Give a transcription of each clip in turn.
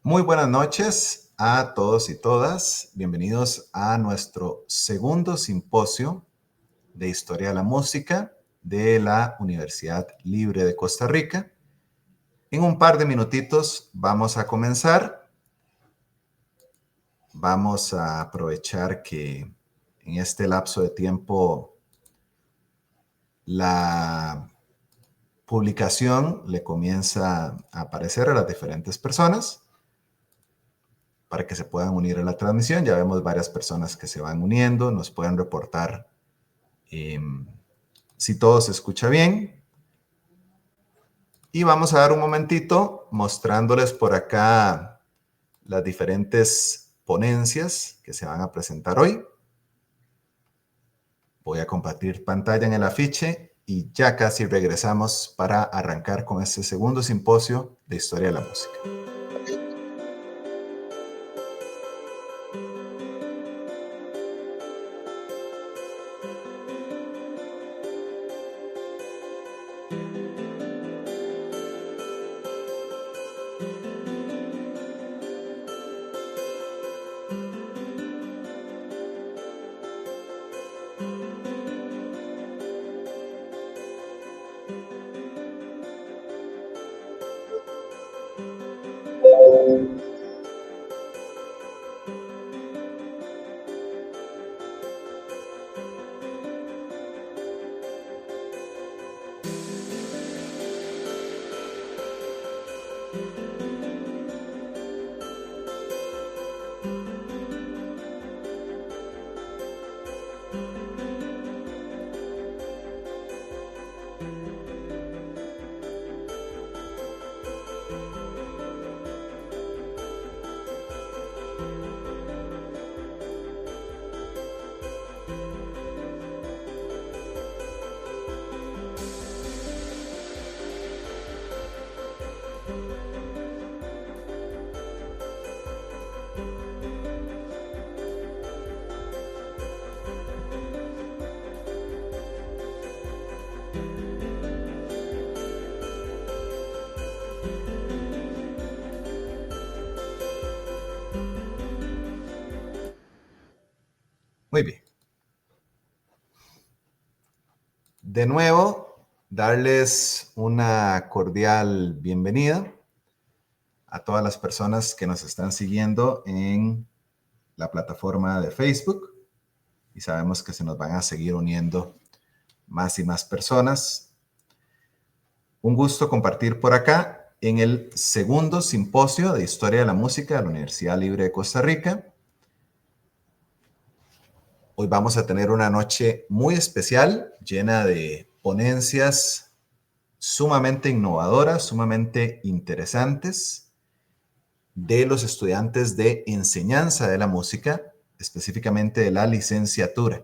Muy buenas noches a todos y todas. Bienvenidos a nuestro segundo simposio de Historia de la Música de la Universidad Libre de Costa Rica. En un par de minutitos vamos a comenzar. Vamos a aprovechar que en este lapso de tiempo la publicación le comienza a aparecer a las diferentes personas para que se puedan unir a la transmisión. Ya vemos varias personas que se van uniendo, nos pueden reportar si todo se escucha bien. Y vamos a dar un momentito mostrándoles por acá las diferentes ponencias que se van a presentar hoy. Voy a compartir pantalla en el afiche y ya casi regresamos para arrancar con este segundo simposio de Historia de la Música. Muy bien. De nuevo, darles una cordial bienvenida a todas las personas que nos están siguiendo en la plataforma de Facebook. Y sabemos que se nos van a seguir uniendo más y más personas. Un gusto compartir por acá en el segundo simposio de Historia de la Música de la Universidad Libre de Costa Rica. Hoy vamos a tener una noche muy especial, llena de ponencias sumamente innovadoras, sumamente interesantes, de los estudiantes de enseñanza de la música, específicamente de la licenciatura.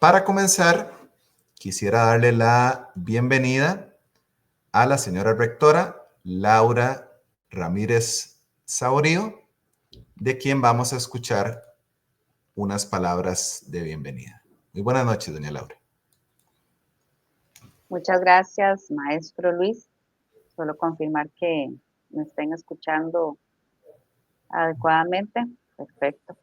Para comenzar, quisiera darle la bienvenida a la señora rectora Laura Ramírez Saborío, de quien vamos a escuchar unas palabras de bienvenida. Muy buenas noches, doña Laura. Muchas gracias, maestro Luis. Solo confirmar que me estén escuchando adecuadamente. Perfecto.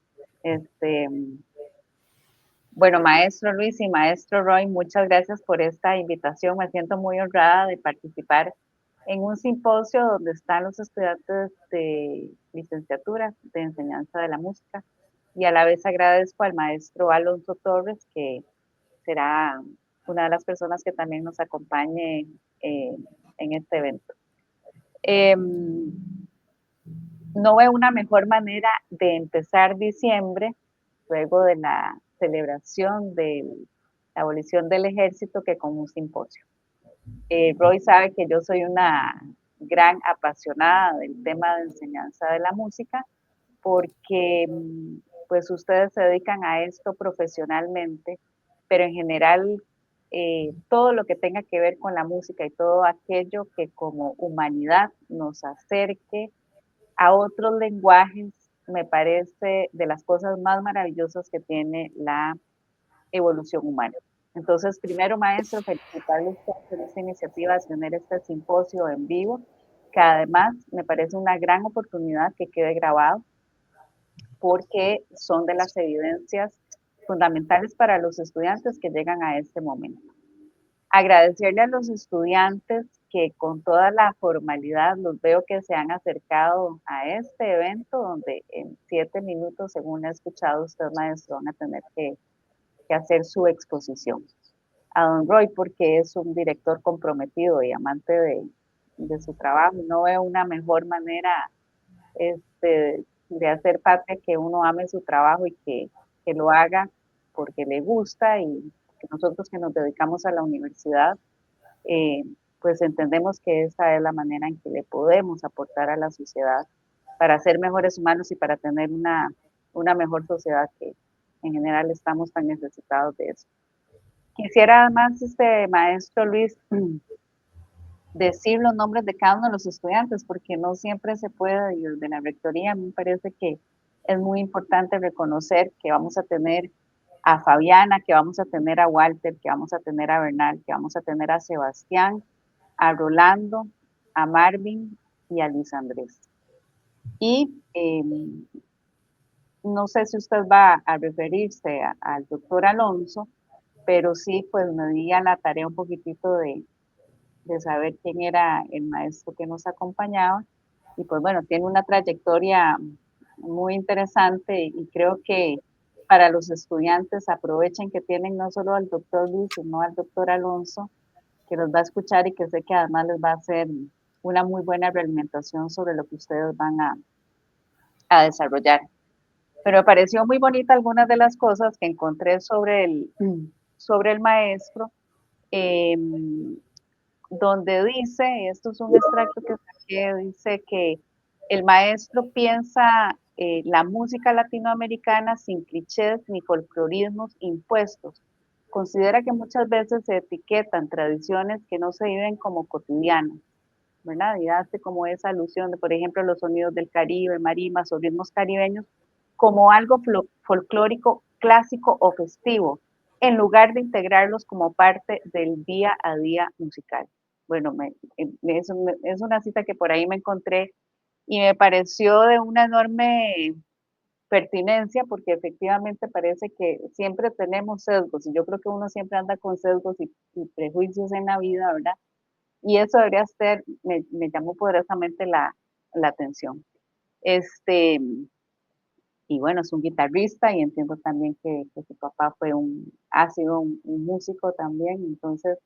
Bueno, maestro Luis y maestro Roy, muchas gracias por esta invitación. Me siento muy honrada de participar en un simposio donde están los estudiantes de licenciatura de enseñanza de la música y a la vez agradezco al maestro Alonso Torres, que será una de las personas que también nos acompañe en este evento. Em, no veo una mejor manera de empezar diciembre, luego de la celebración de la abolición del ejército, que con un simposio. Roy sabe que yo soy una gran apasionada del tema de enseñanza de la música, porque pues ustedes se dedican a esto profesionalmente, pero en general todo lo que tenga que ver con la música y todo aquello que como humanidad nos acerque a otros lenguajes, me parece de las cosas más maravillosas que tiene la evolución humana. Entonces, primero, maestro, felicitarle por esta iniciativa de tener este simposio en vivo, que además me parece una gran oportunidad que quede grabado, porque son de las evidencias fundamentales para los estudiantes que llegan a este momento. Agradecerle a los estudiantes que con toda la formalidad los veo que se han acercado a este evento, donde en 7 minutos, según he escuchado usted, maestro, van a tener que hacer su exposición. A don Roy, porque es un director comprometido y amante de su trabajo. No veo una mejor manera de hacer parte que uno ame su trabajo y que lo haga porque le gusta, y que nosotros que nos dedicamos a la universidad, eh, pues entendemos que esa es la manera en que le podemos aportar a la sociedad para ser mejores humanos y para tener una mejor sociedad, que en general estamos tan necesitados de eso. Quisiera además, maestro Luis, decir los nombres de cada uno de los estudiantes, porque no siempre se puede, y desde la rectoría a mí me parece que es muy importante reconocer que vamos a tener a Fabiana, que vamos a tener a Walter, que vamos a tener a Bernal, que vamos a tener a Sebastián, a Rolando, a Marvin y a Luis Andrés. Y no sé si usted va a referirse al doctor Alonso, pero sí, pues me di a la tarea un poquitito de saber quién era el maestro que nos acompañaba. Y pues bueno, tiene una trayectoria muy interesante, y creo que para los estudiantes aprovechen que tienen no solo al doctor Luis, sino al doctor Alonso, que los va a escuchar y que sé que además les va a hacer una muy buena realimentación sobre lo que ustedes van a desarrollar. Pero me pareció muy bonita algunas de las cosas que encontré sobre el maestro, eh, donde dice, esto es un extracto que saqué, dice que el maestro piensa la música latinoamericana sin clichés ni folclorismos impuestos. Considera que muchas veces se etiquetan tradiciones que no se viven como cotidianas, ¿verdad? Y hace como esa alusión de, por ejemplo, los sonidos del Caribe, marimas o ritmos caribeños, como algo folclórico, clásico o festivo, en lugar de integrarlos como parte del día a día musical. Bueno, es una cita que por ahí me encontré y me pareció de una enorme pertinencia, porque efectivamente parece que siempre tenemos sesgos, y yo creo que uno siempre anda con sesgos y prejuicios en la vida, ¿verdad? Y eso debería ser, me llamó poderosamente la atención. Este, y bueno, es un guitarrista, y entiendo también que su papá ha sido un músico también. Entonces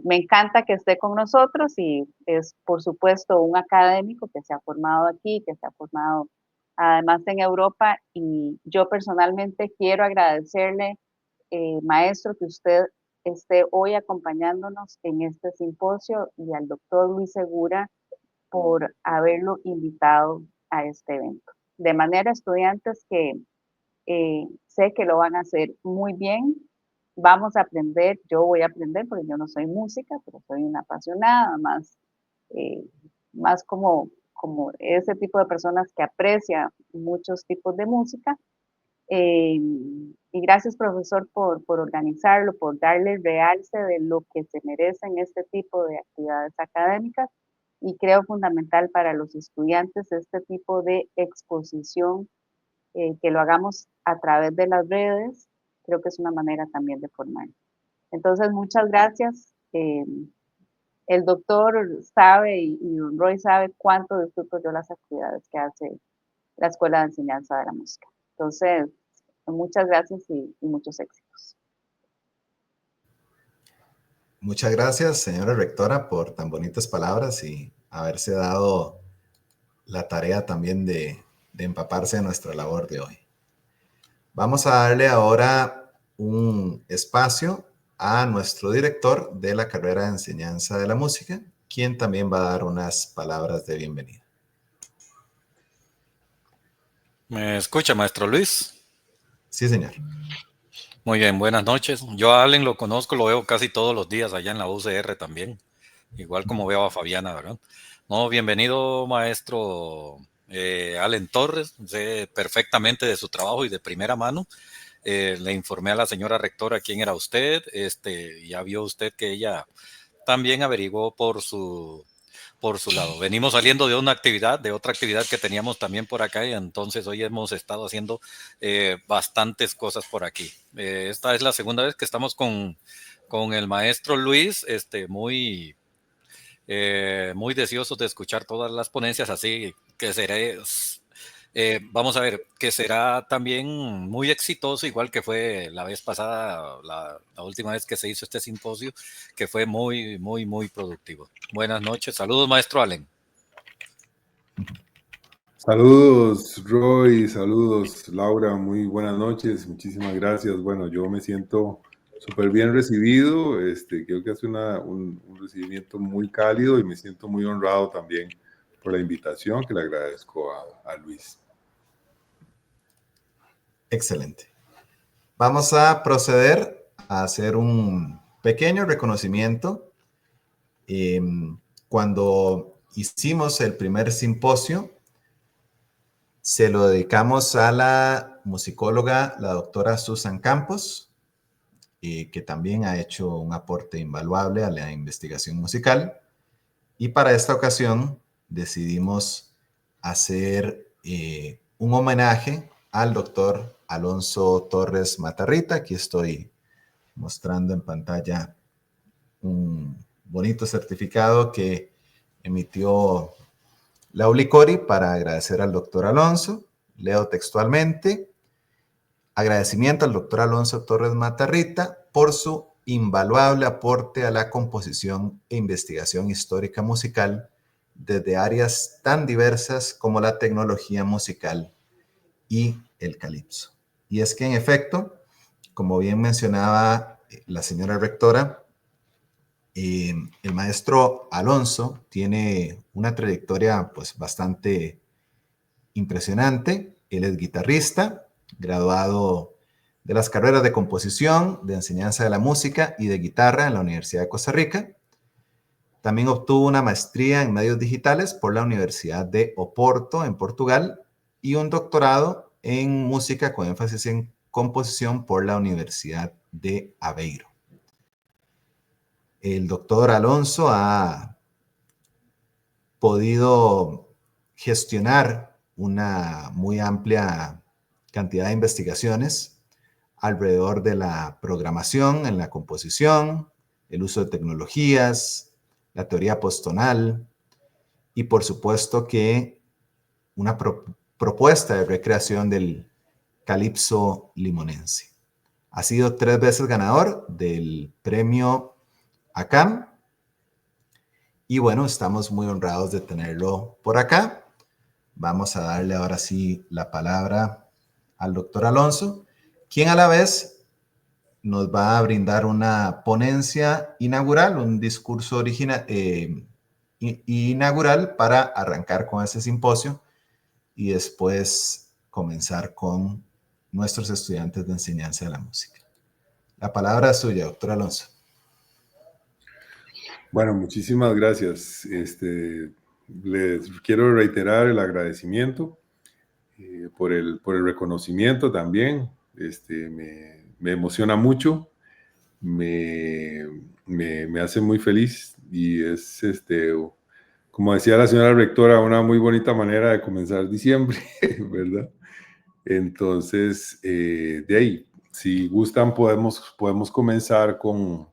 me encanta que esté con nosotros, y es por supuesto un académico que se ha formado aquí, que se ha formado además en Europa, y yo personalmente quiero agradecerle, maestro, que usted esté hoy acompañándonos en este simposio, y al doctor Luis Segura por haberlo invitado a este evento. De manera, estudiantes, que sé que lo van a hacer muy bien. Vamos a aprender, yo voy a aprender porque yo no soy música, pero soy una apasionada, eh, más como ese tipo de personas que aprecia muchos tipos de música. Eh, y gracias, profesor, por organizarlo, por darle realce de lo que se merecen este tipo de actividades académicas. Y creo fundamental para los estudiantes este tipo de exposición, que lo hagamos a través de las redes, creo que es una manera también de formar. Entonces, muchas gracias. El doctor sabe y don Roy sabe cuánto disfruto yo las actividades que hace la Escuela de Enseñanza de la Música. Entonces, muchas gracias y muchos éxitos. Muchas gracias, señora rectora, por tan bonitas palabras y haberse dado la tarea también de empaparse de nuestra labor de hoy. Vamos a darle ahora un espacio a nuestro director de la carrera de Enseñanza de la Música, quien también va a dar unas palabras de bienvenida. ¿Me escucha, maestro Luis? Sí, señor. Muy bien, buenas noches. Yo a Allen lo conozco, lo veo casi todos los días allá en la UCR también, igual como veo a Fabiana, ¿verdad? No, bienvenido, maestro Allen Torres. Sé perfectamente de su trabajo y de primera mano. Le informé a la señora rectora quién era usted. Ya vio usted que ella también averiguó por su lado. Venimos saliendo de otra actividad que teníamos también por acá, y entonces hoy hemos estado haciendo bastantes cosas por aquí. Esta es la segunda vez que estamos con el maestro Luis, muy deseosos de escuchar todas las ponencias, así que vamos a ver, que será también muy exitoso, igual que fue la vez pasada, la última vez que se hizo este simposio, que fue muy, muy, muy productivo. Buenas noches. Saludos, maestro Allen. Saludos, Roy. Saludos, Laura. Muy buenas noches. Muchísimas gracias. Bueno, yo me siento súper bien recibido. Creo que hace un recibimiento muy cálido y me siento muy honrado también por la invitación, que le agradezco a Luis. Excelente. Vamos a proceder a hacer un pequeño reconocimiento. Cuando hicimos el primer simposio, se lo dedicamos a la musicóloga, la doctora Susan Campos, que también ha hecho un aporte invaluable a la investigación musical. Y para esta ocasión decidimos hacer un homenaje al doctor Alonso Torres Matarrita. Aquí estoy mostrando en pantalla un bonito certificado que emitió la Ulicori para agradecer al doctor Alonso. Leo textualmente: agradecimiento al doctor Alonso Torres Matarrita por su invaluable aporte a la composición e investigación histórica musical desde áreas tan diversas como la tecnología musical y el calipso. Y es que en efecto, como bien mencionaba la señora rectora, el maestro Alonso tiene una trayectoria pues bastante impresionante. Él es guitarrista, graduado de las carreras de composición, de enseñanza de la música y de guitarra en la Universidad de Costa Rica. También obtuvo una maestría en medios digitales por la Universidad de Oporto, en Portugal, y un doctorado en música con énfasis en composición por la Universidad de Aveiro. El doctor Alonso ha podido gestionar una muy amplia cantidad de investigaciones alrededor de la programación en la composición, el uso de tecnologías, la teoría postonal y por supuesto que una propuesta de recreación del calipso limonense. Ha sido 3 veces ganador del premio ACAM y bueno, estamos muy honrados de tenerlo por acá. Vamos a darle ahora sí la palabra al doctor Alonso, quien a la vez nos va a brindar una ponencia inaugural, un discurso inaugural para arrancar con ese simposio y después comenzar con nuestros estudiantes de enseñanza de la música. La palabra es suya, doctor Alonso. Bueno, muchísimas gracias. Les quiero reiterar el agradecimiento por el reconocimiento también. Me emociona mucho, me hace muy feliz y es, como decía la señora rectora, una muy bonita manera de comenzar diciembre, ¿verdad? Entonces, de ahí, si gustan, podemos comenzar con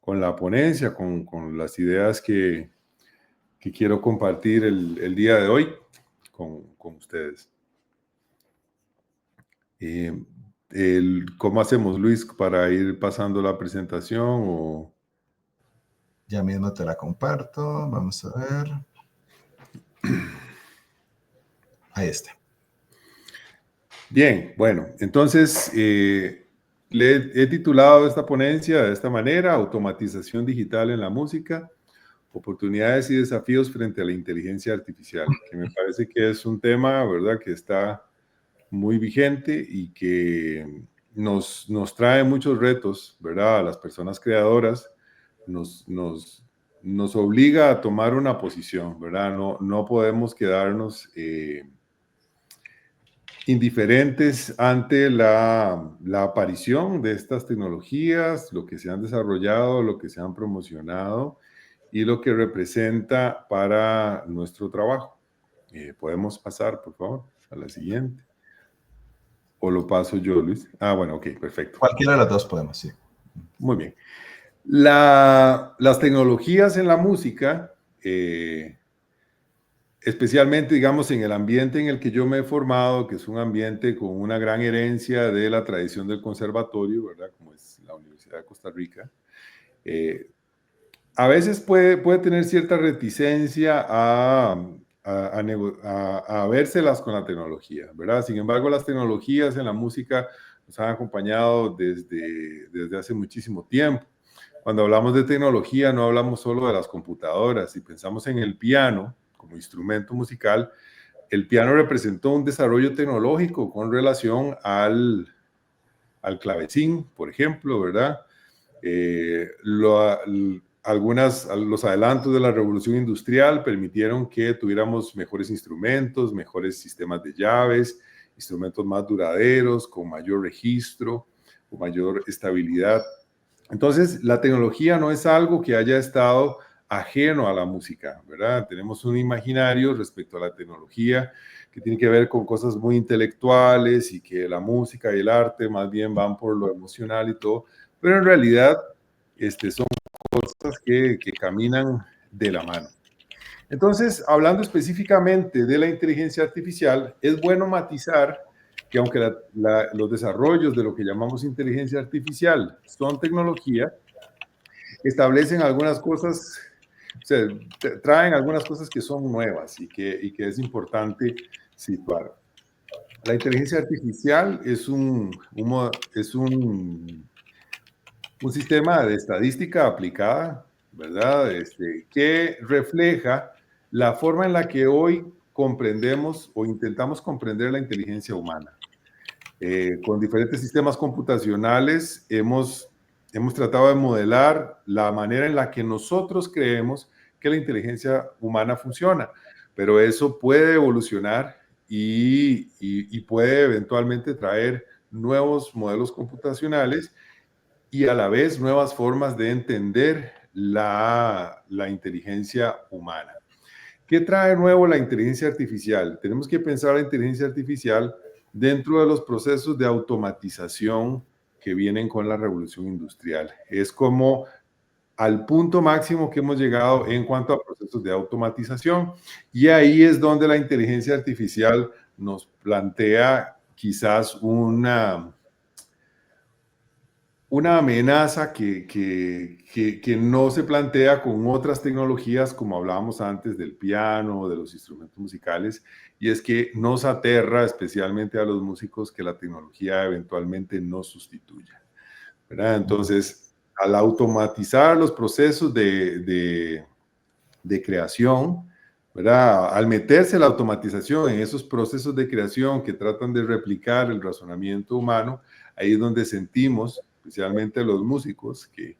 la ponencia, con las ideas que quiero compartir el día de hoy con ustedes. ¿Cómo hacemos, Luis, para ir pasando la presentación? O... Ya mismo te la comparto. Vamos a ver. Ahí está. Bien, bueno, entonces le he titulado esta ponencia de esta manera: Automatización digital en la música, oportunidades y desafíos frente a la inteligencia artificial, que me parece que es un tema, ¿verdad?, que está muy vigente y que nos trae muchos retos, ¿verdad?, a las personas creadoras, nos obliga a tomar una posición, ¿verdad? No podemos quedarnos indiferentes ante la aparición de estas tecnologías, lo que se han desarrollado, lo que se han promocionado y lo que representa para nuestro trabajo. ¿Podemos pasar, por favor, a la siguiente? ¿O lo paso yo, Luis? Ah, bueno, ok, perfecto. Cualquiera de las dos podemos, sí. Muy bien. Las tecnologías en la música, especialmente, digamos, en el ambiente en el que yo me he formado, que es un ambiente con una gran herencia de la tradición del conservatorio, ¿verdad?, como es la Universidad de Costa Rica, a veces puede tener cierta reticencia a vérselas con la tecnología, ¿verdad? Sin embargo, las tecnologías en la música nos han acompañado desde hace muchísimo tiempo. Cuando hablamos de tecnología, no hablamos solo de las computadoras. Si pensamos en el piano como instrumento musical, el piano representó un desarrollo tecnológico con relación al clavecín, por ejemplo, ¿verdad? Los adelantos de la revolución industrial permitieron que tuviéramos mejores instrumentos, mejores sistemas de llaves, instrumentos más duraderos, con mayor registro, con mayor estabilidad. Entonces, la tecnología no es algo que haya estado ajeno a la música, ¿verdad? Tenemos un imaginario respecto a la tecnología que tiene que ver con cosas muy intelectuales y que la música y el arte más bien van por lo emocional y todo, pero en realidad son cosas que caminan de la mano. Entonces, hablando específicamente de la inteligencia artificial, es bueno matizar que aunque los desarrollos de lo que llamamos inteligencia artificial son tecnología, establecen algunas cosas, o sea, traen algunas cosas que son nuevas y que es importante situar. La inteligencia artificial es un sistema de estadística aplicada, ¿verdad? Que refleja la forma en la que hoy comprendemos o intentamos comprender la inteligencia humana. Con diferentes sistemas computacionales hemos tratado de modelar la manera en la que nosotros creemos que la inteligencia humana funciona, pero eso puede evolucionar y puede eventualmente traer nuevos modelos computacionales y a la vez nuevas formas de entender la inteligencia humana. ¿Qué trae nuevo la inteligencia artificial? Tenemos que pensar la inteligencia artificial dentro de los procesos de automatización que vienen con la revolución industrial. Es como al punto máximo que hemos llegado en cuanto a procesos de automatización, y ahí es donde la inteligencia artificial nos plantea quizás una amenaza que no se plantea con otras tecnologías, como hablábamos antes del piano, de los instrumentos musicales, y es que nos aterra especialmente a los músicos que la tecnología eventualmente nos sustituya, ¿verdad? Entonces, al automatizar los procesos de creación, ¿verdad? Al meterse la automatización en esos procesos de creación que tratan de replicar el razonamiento humano, ahí es donde sentimos, especialmente los músicos, que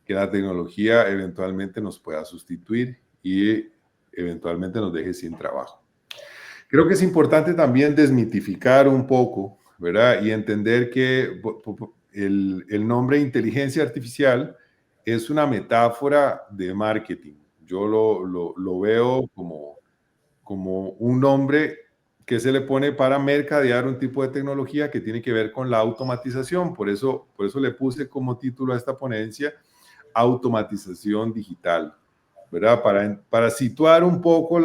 la tecnología eventualmente nos pueda sustituir y eventualmente nos deje sin trabajo. Creo que es importante también desmitificar un poco, ¿verdad? Y entender que el nombre inteligencia artificial es una metáfora de marketing. Yo lo veo como un nombre que se le pone para mercadear un tipo de tecnología que tiene que ver con la automatización. Por eso le puse como título a esta ponencia, automatización digital, ¿verdad? Para situar un poco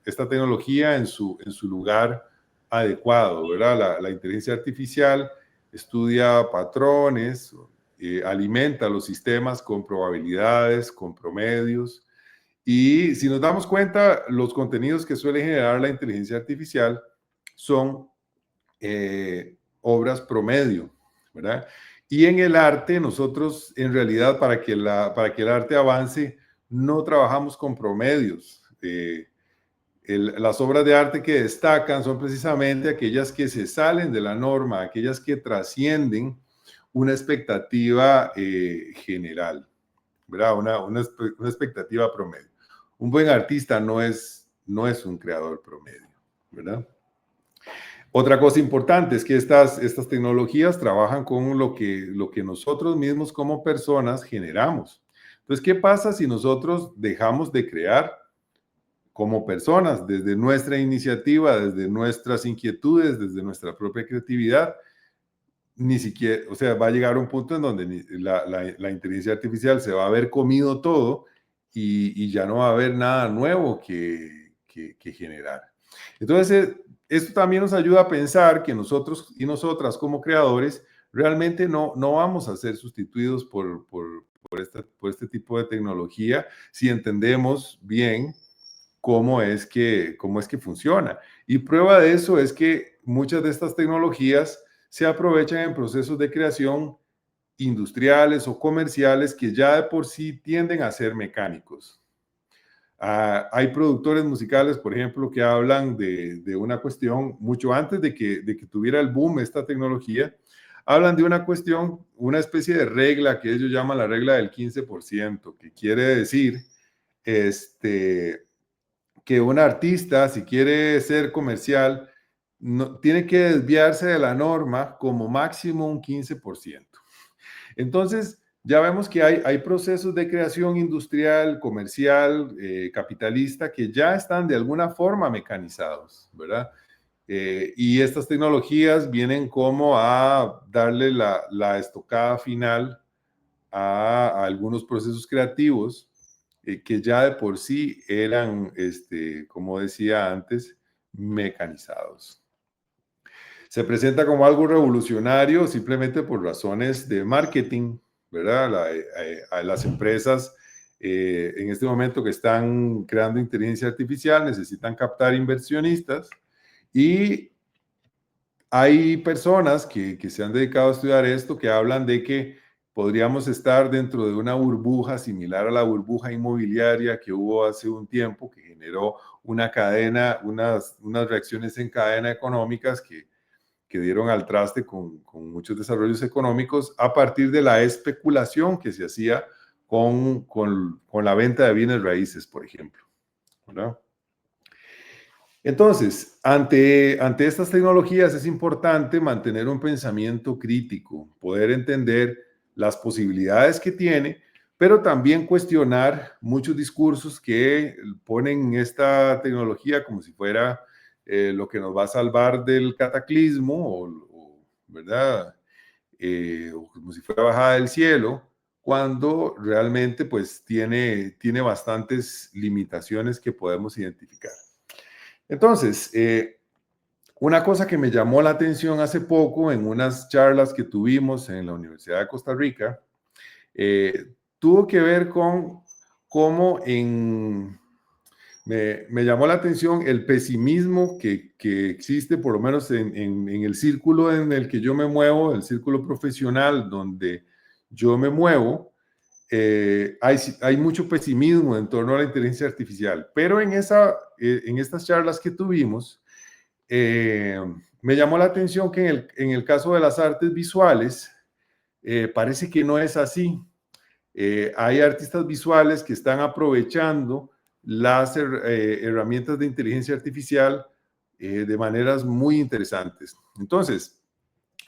esta tecnología en su lugar adecuado, ¿verdad? La inteligencia artificial estudia patrones, alimenta los sistemas con probabilidades, con promedios, y si nos damos cuenta, los contenidos que suele generar la inteligencia artificial son obras promedio, ¿verdad? Y en el arte, nosotros en realidad para que el arte avance, no trabajamos con promedios. Las obras de arte que destacan son precisamente aquellas que se salen de la norma, aquellas que trascienden una expectativa general, ¿verdad? Una expectativa promedio. Un buen artista no es un creador promedio, ¿verdad? Otra cosa importante es que estas tecnologías trabajan con lo que nosotros mismos como personas generamos. Entonces, ¿qué pasa si nosotros dejamos de crear como personas, desde nuestra iniciativa, desde nuestras inquietudes, desde nuestra propia creatividad? Ni siquiera, o sea, va a llegar un punto en donde la inteligencia artificial se va a haber comido todo y ya no va a haber nada nuevo que generar. Entonces, esto también nos ayuda a pensar que nosotros y nosotras como creadores realmente no vamos a ser sustituidos por este tipo de tecnología si entendemos bien cómo es que funciona. Y prueba de eso es que muchas de estas tecnologías se aprovechan en procesos de creación industriales o comerciales que ya de por sí tienden a ser mecánicos. Hay productores musicales, por ejemplo, que hablan de una cuestión mucho antes de que tuviera el boom esta tecnología. Hablan de una cuestión, una especie de regla que ellos llaman la regla del 15%, que quiere decir que un artista, si quiere ser comercial, no, tiene que desviarse de la norma como máximo un 15%. Entonces, ya vemos que hay procesos de creación industrial, comercial, capitalista, que ya están de alguna forma mecanizados, ¿verdad? Y estas tecnologías vienen como a darle la estocada final a algunos procesos creativos que ya de por sí eran, como decía antes, mecanizados. Se presenta como algo revolucionario simplemente por razones de marketing, ¿verdad? Las empresas en este momento que están creando inteligencia artificial necesitan captar inversionistas y hay personas que se han dedicado a estudiar esto que hablan de que podríamos estar dentro de una burbuja similar a la burbuja inmobiliaria que hubo hace un tiempo, que generó una cadena, unas reacciones en cadena económicas que dieron al traste con muchos desarrollos económicos a partir de la especulación que se hacía con la venta de bienes raíces, por ejemplo, ¿verdad? Entonces, ante estas tecnologías es importante mantener un pensamiento crítico, poder entender las posibilidades que tiene, pero también cuestionar muchos discursos que ponen esta tecnología como si fuera lo que nos va a salvar del cataclismo, ¿verdad? O como si fuera bajada del cielo, cuando realmente pues tiene bastantes limitaciones que podemos identificar. Entonces, una cosa que me llamó la atención hace poco en unas charlas que tuvimos en la Universidad de Costa Rica, tuvo que ver con cómo me llamó la atención el pesimismo que existe, por lo menos en el círculo en el que yo me muevo, el círculo profesional donde yo me muevo. Hay mucho pesimismo en torno a la inteligencia artificial, pero en estas charlas que tuvimos, me llamó la atención que en el caso de las artes visuales, parece que no es así. Hay artistas visuales que están aprovechando las herramientas de inteligencia artificial de maneras muy interesantes. Entonces,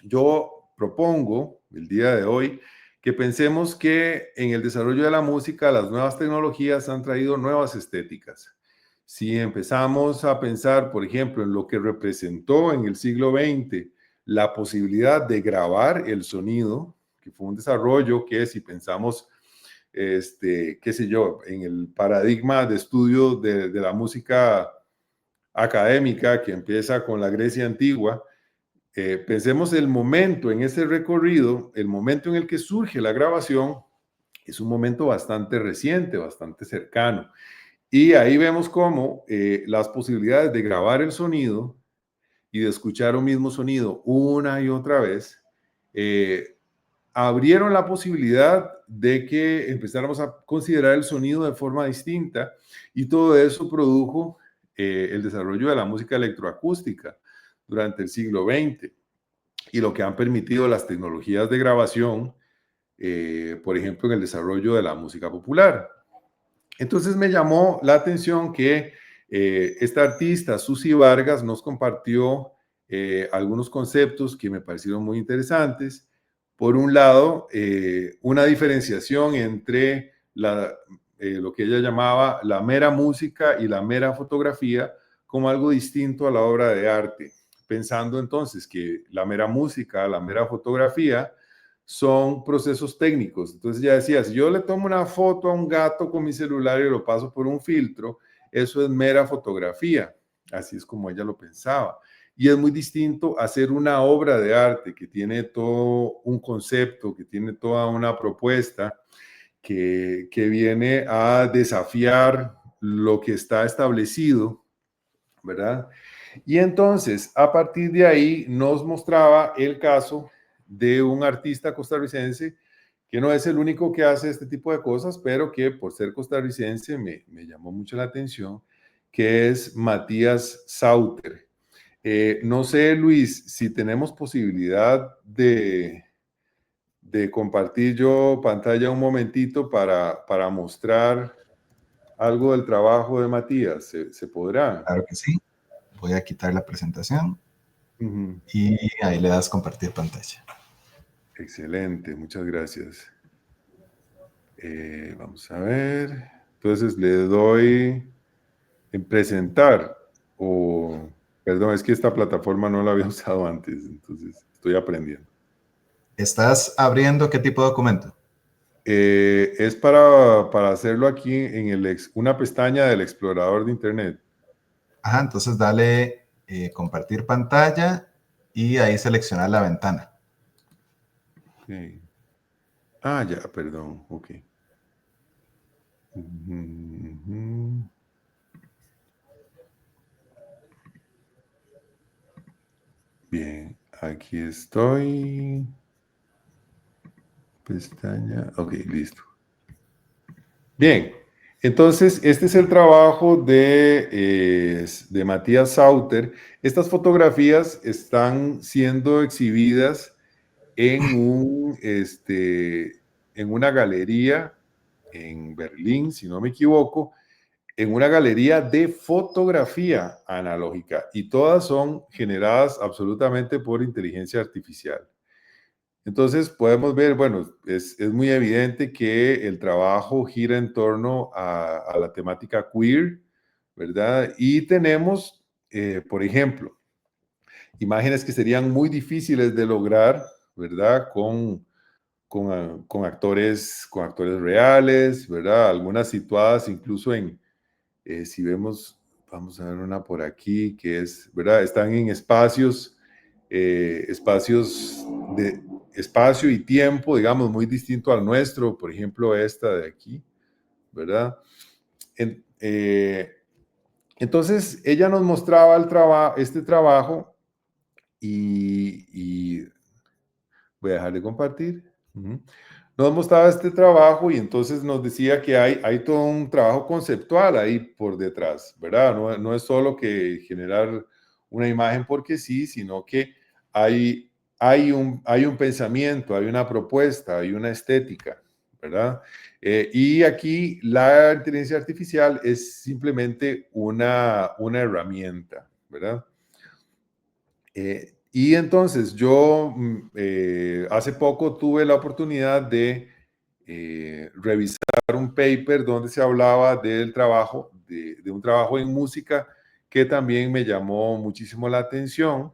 yo propongo el día de hoy que pensemos que en el desarrollo de la música las nuevas tecnologías han traído nuevas estéticas si empezamos a pensar, por ejemplo, en lo que representó en el siglo XX la posibilidad de grabar el sonido, que fue un desarrollo que si pensamos, qué sé yo, en el paradigma de estudio de la música académica que empieza con la Grecia antigua, pensemos el momento en ese recorrido, el momento en el que surge la grabación, es un momento bastante reciente, bastante cercano. Y ahí vemos cómo las posibilidades de grabar el sonido y de escuchar un mismo sonido una y otra vez, abrieron la posibilidad de que empezáramos a considerar el sonido de forma distinta, y todo eso produjo el desarrollo de la música electroacústica durante el siglo XX y lo que han permitido las tecnologías de grabación, por ejemplo, en el desarrollo de la música popular. Entonces me llamó la atención que esta artista, Susi Vargas, nos compartió algunos conceptos que me parecieron muy interesantes. Por un lado, una diferenciación entre lo que ella llamaba la mera música y la mera fotografía como algo distinto a la obra de arte, pensando entonces que la mera música, la mera fotografía, son procesos técnicos. Entonces ya decía, si yo le tomo una foto a un gato con mi celular y lo paso por un filtro, eso es mera fotografía. Así es como ella lo pensaba. Y es muy distinto hacer una obra de arte que tiene todo un concepto, que tiene toda una propuesta, que viene a desafiar lo que está establecido, ¿verdad? Y entonces, a partir de ahí, nos mostraba el caso de un artista costarricense que no es el único que hace este tipo de cosas, pero que por ser costarricense me llamó mucho la atención, que es Matías Sauter. No sé, Luis, si tenemos posibilidad de compartir yo pantalla un momentito para mostrar algo del trabajo de Matías. ¿Se podrá? Claro que sí. Voy a quitar la presentación Uh-huh. y ahí le das compartir pantalla. Excelente, muchas gracias. Vamos a ver. Entonces le doy en presentar o, perdón, es que esta plataforma no la había usado antes, entonces estoy aprendiendo. ¿Estás abriendo qué tipo de documento? Es para hacerlo aquí en una pestaña del explorador de Internet. Ajá, entonces dale compartir pantalla y ahí seleccionar la ventana. Okay. Ah, ya, perdón, ok. Uh-huh. Bien, aquí estoy. Pestaña, ok, listo. Bien, entonces este es el trabajo de Matías Sauter. Estas fotografías están siendo exhibidas en una galería en Berlín, si no me equivoco, en una galería de fotografía analógica, y todas son generadas absolutamente por inteligencia artificial. Entonces podemos ver, bueno, es muy evidente que el trabajo gira en torno a la temática queer, ¿verdad? Y tenemos, por ejemplo, imágenes que serían muy difíciles de lograr, ¿verdad? Con actores reales, ¿verdad? Algunas situadas incluso si vemos, vamos a ver una por aquí, que es, ¿verdad? Están en espacios de espacio y tiempo, digamos, muy distinto al nuestro, por ejemplo, esta de aquí, ¿verdad? Entonces, ella nos mostraba este trabajo y voy a dejar de compartir. Uh-huh. Nos mostraba este trabajo y entonces nos decía que hay todo un trabajo conceptual ahí por detrás, ¿verdad? No es solo que generar una imagen porque sí, sino que hay un pensamiento, hay una propuesta, hay una estética, ¿verdad? Y aquí la inteligencia artificial es simplemente una herramienta, ¿verdad? Y entonces yo hace poco tuve la oportunidad de revisar un paper donde se hablaba del trabajo de un trabajo en música que también me llamó muchísimo la atención.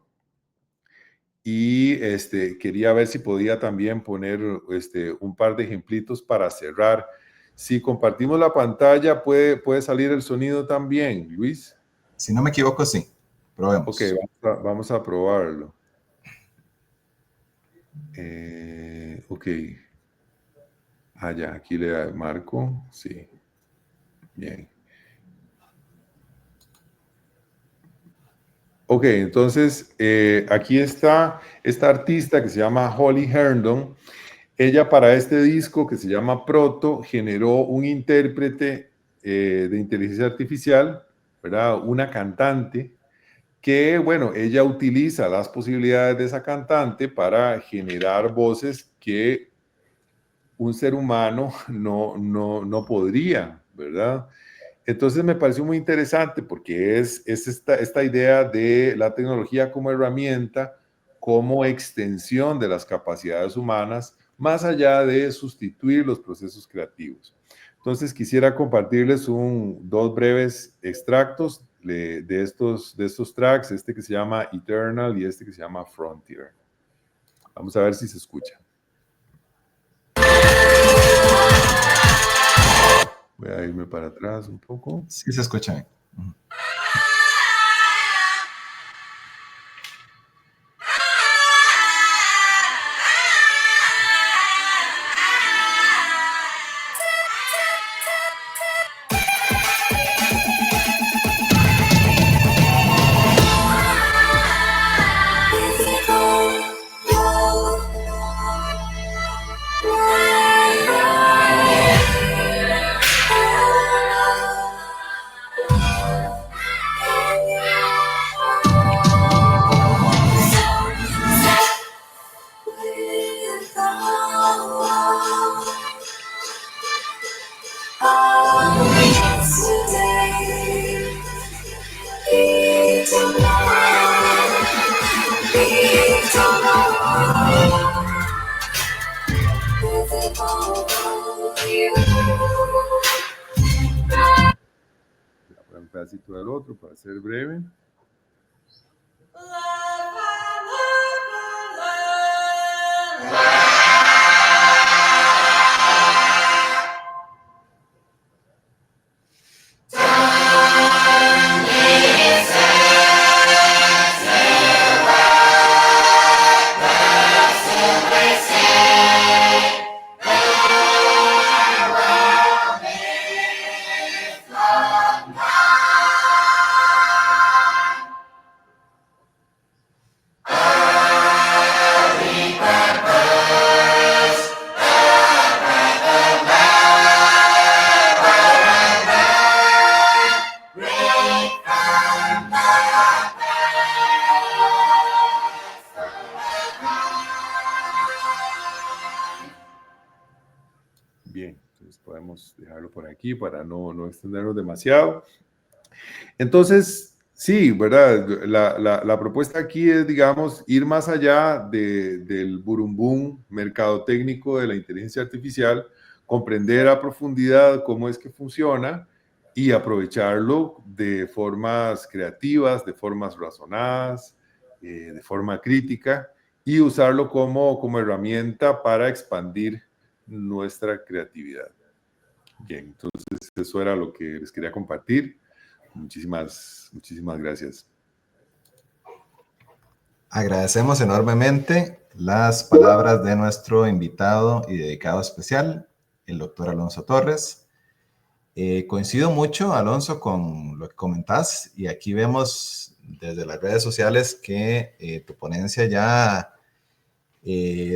Y quería ver si podía también poner un par de ejemplitos para cerrar. Si compartimos la pantalla, puede salir el sonido también, Luis. Si no me equivoco, sí. Probemos. Ok, vamos a probarlo. Ok. Ya, aquí le marco. Sí. Bien. Ok, entonces aquí está esta artista que se llama Holly Herndon. Ella para este disco que se llama Proto generó un intérprete de inteligencia artificial, ¿verdad? Una cantante que, bueno, ella utiliza las posibilidades de esa cantante para generar voces que un ser humano no podría, ¿verdad? Entonces me pareció muy interesante porque es esta idea de la tecnología como herramienta, como extensión de las capacidades humanas, más allá de sustituir los procesos creativos. Entonces quisiera compartirles dos breves extractos de estos tracks, este que se llama Eternal y este que se llama Frontier. Vamos a ver si se escucha. Voy a irme para atrás un poco. Sí, se escucha bien. Un pedacito del otro para ser breve. Bien, entonces podemos dejarlo por aquí para no extendernos demasiado. Entonces, sí, ¿verdad? La propuesta aquí es, digamos, ir más allá del burumbum mercadotécnico de la inteligencia artificial, comprender a profundidad cómo es que funciona y aprovecharlo de formas creativas, de formas razonadas, de forma crítica y usarlo como herramienta para expandir nuestra creatividad. Bien, entonces eso era lo que les quería compartir. Muchísimas gracias. Agradecemos enormemente las palabras de nuestro invitado y dedicado especial, el doctor Alonso Torres. Coincido mucho, Alonso, con lo que comentás, y aquí vemos desde las redes sociales que tu ponencia ya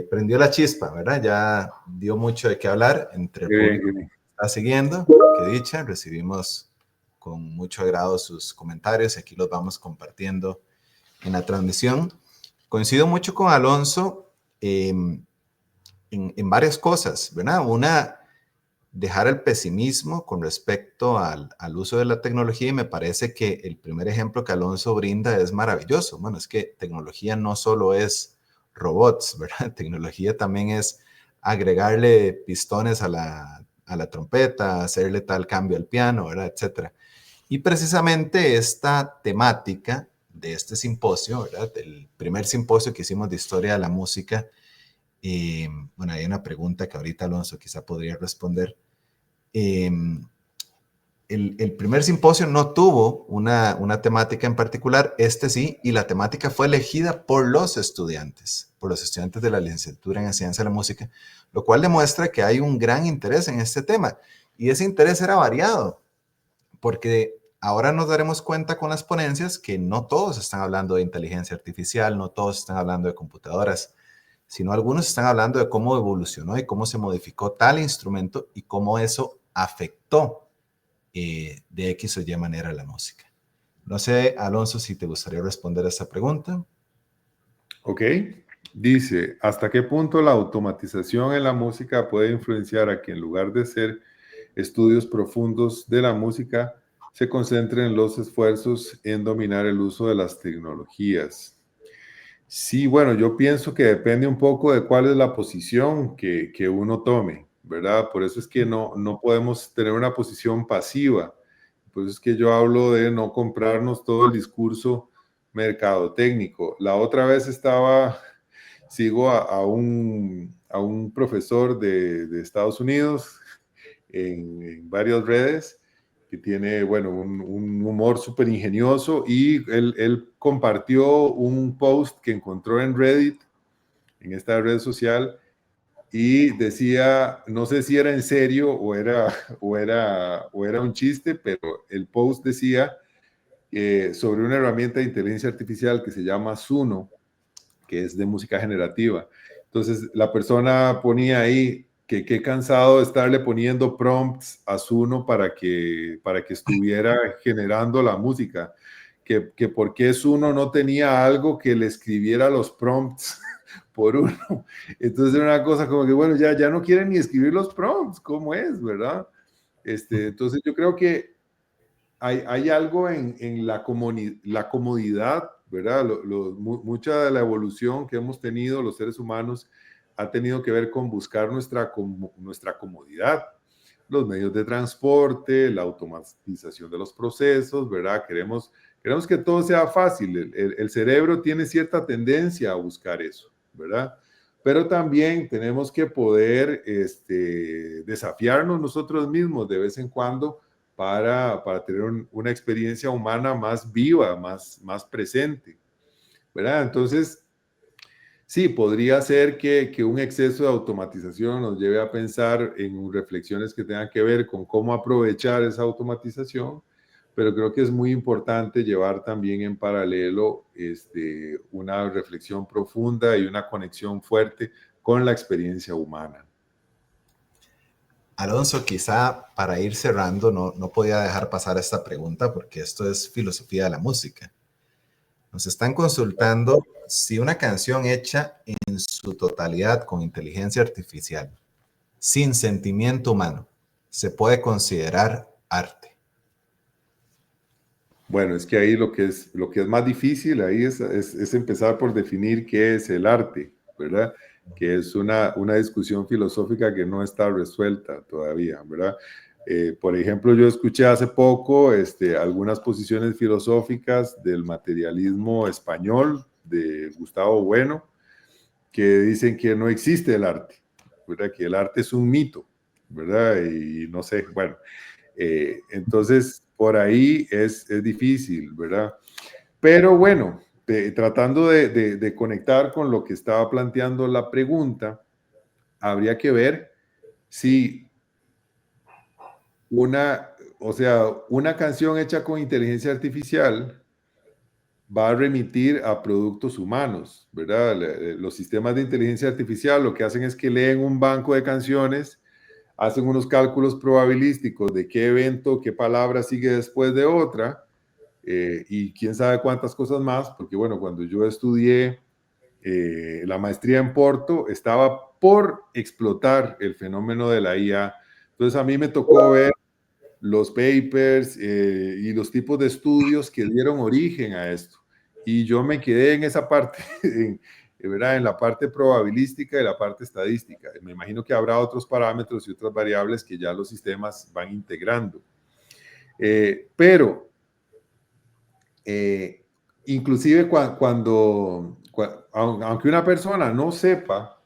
prendió la chispa, ¿verdad? Ya dio mucho de qué hablar entre el público que está siguiendo. Que dicha, recibimos con mucho agrado sus comentarios y aquí los vamos compartiendo en la transmisión. Coincido mucho con Alonso en varias cosas, ¿verdad? Una, dejar el pesimismo con respecto al uso de la tecnología, y me parece que el primer ejemplo que Alonso brinda es maravilloso. Bueno, es que tecnología no solo es robots, ¿verdad? Tecnología también es agregarle pistones a la trompeta, hacerle tal cambio al piano, ¿verdad? Etcétera. Y precisamente esta temática de este simposio, ¿verdad? El primer simposio que hicimos de historia de la música, bueno, hay una pregunta que ahorita Alonso quizá podría responder. El primer simposio no tuvo una temática en particular, este sí, y la temática fue elegida por los estudiantes de la licenciatura en Ciencia de la Música, lo cual demuestra que hay un gran interés en este tema. Y ese interés era variado, porque ahora nos daremos cuenta con las ponencias que no todos están hablando de inteligencia artificial, no todos están hablando de computadoras, sino algunos están hablando de cómo evolucionó y cómo se modificó tal instrumento y cómo eso afectó de X o Y manera la música. No sé, Alonso, si te gustaría responder a esta pregunta. Ok. Dice, ¿hasta qué punto la automatización en la música puede influenciar a que en lugar de ser estudios profundos de la música, se concentren los esfuerzos en dominar el uso de las tecnologías? Sí, bueno, yo pienso que depende un poco de cuál es la posición que uno tome, ¿verdad? Por eso es que no podemos tener una posición pasiva. Por eso es que yo hablo de no comprarnos todo el discurso mercadotécnico. La otra vez sigo a un profesor de Estados Unidos en varias redes que tiene, bueno, un humor súper ingenioso, y él compartió un post que encontró en Reddit, en esta red social, y decía, no sé si era en serio o era un chiste, pero el post decía sobre una herramienta de inteligencia artificial que se llama Suno, que es de música generativa. Entonces, la persona ponía ahí que qué cansado de estarle poniendo prompts a Suno para que estuviera generando la música, que por qué Suno no tenía algo que le escribiera los prompts por uno. Entonces era una cosa como que, bueno, ya no quieren ni escribir los prompts, ¿cómo es, verdad? Entonces yo creo que hay algo en la comodidad, ¿verdad? Mucha de la evolución que hemos tenido los seres humanos ha tenido que ver con buscar nuestra comodidad. Los medios de transporte, la automatización de los procesos, ¿verdad? Queremos que todo sea fácil. El cerebro tiene cierta tendencia a buscar eso, ¿verdad? Pero también tenemos que poder desafiarnos nosotros mismos de vez en cuando para tener una experiencia humana más viva, más presente, ¿verdad? Entonces, sí, podría ser que un exceso de automatización nos lleve a pensar en reflexiones que tengan que ver con cómo aprovechar esa automatización, pero creo que es muy importante llevar también en paralelo una reflexión profunda y una conexión fuerte con la experiencia humana. Alonso, quizá para ir cerrando, no podía dejar pasar esta pregunta porque esto es filosofía de la música. Nos están consultando si una canción hecha en su totalidad con inteligencia artificial, sin sentimiento humano, se puede considerar arte. Bueno, es que ahí lo que es más difícil ahí es empezar por definir qué es el arte, ¿verdad? Que es una discusión filosófica que no está resuelta todavía, ¿verdad? Por ejemplo, yo escuché hace poco algunas posiciones filosóficas del materialismo español de Gustavo Bueno, que dicen que no existe el arte, ¿verdad? Que el arte es un mito, ¿verdad? Y no sé, bueno. Entonces, por ahí es difícil, ¿verdad? Pero bueno, tratando de conectar con lo que estaba planteando la pregunta, habría que ver si una canción hecha con inteligencia artificial va a remitir a productos humanos, ¿verdad? Los sistemas de inteligencia artificial lo que hacen es que leen un banco de canciones, hacen unos cálculos probabilísticos de qué evento, qué palabra sigue después de otra, y quién sabe cuántas cosas más, porque bueno, cuando yo estudié la maestría en Porto, estaba por explotar el fenómeno de la IA. Entonces a mí me tocó ver los papers y los tipos de estudios que dieron origen a esto. Y yo me quedé en esa parte, ¿verdad? En la parte probabilística y la parte estadística. Me imagino que habrá otros parámetros y otras variables que ya los sistemas van integrando. Pero inclusive aunque una persona no sepa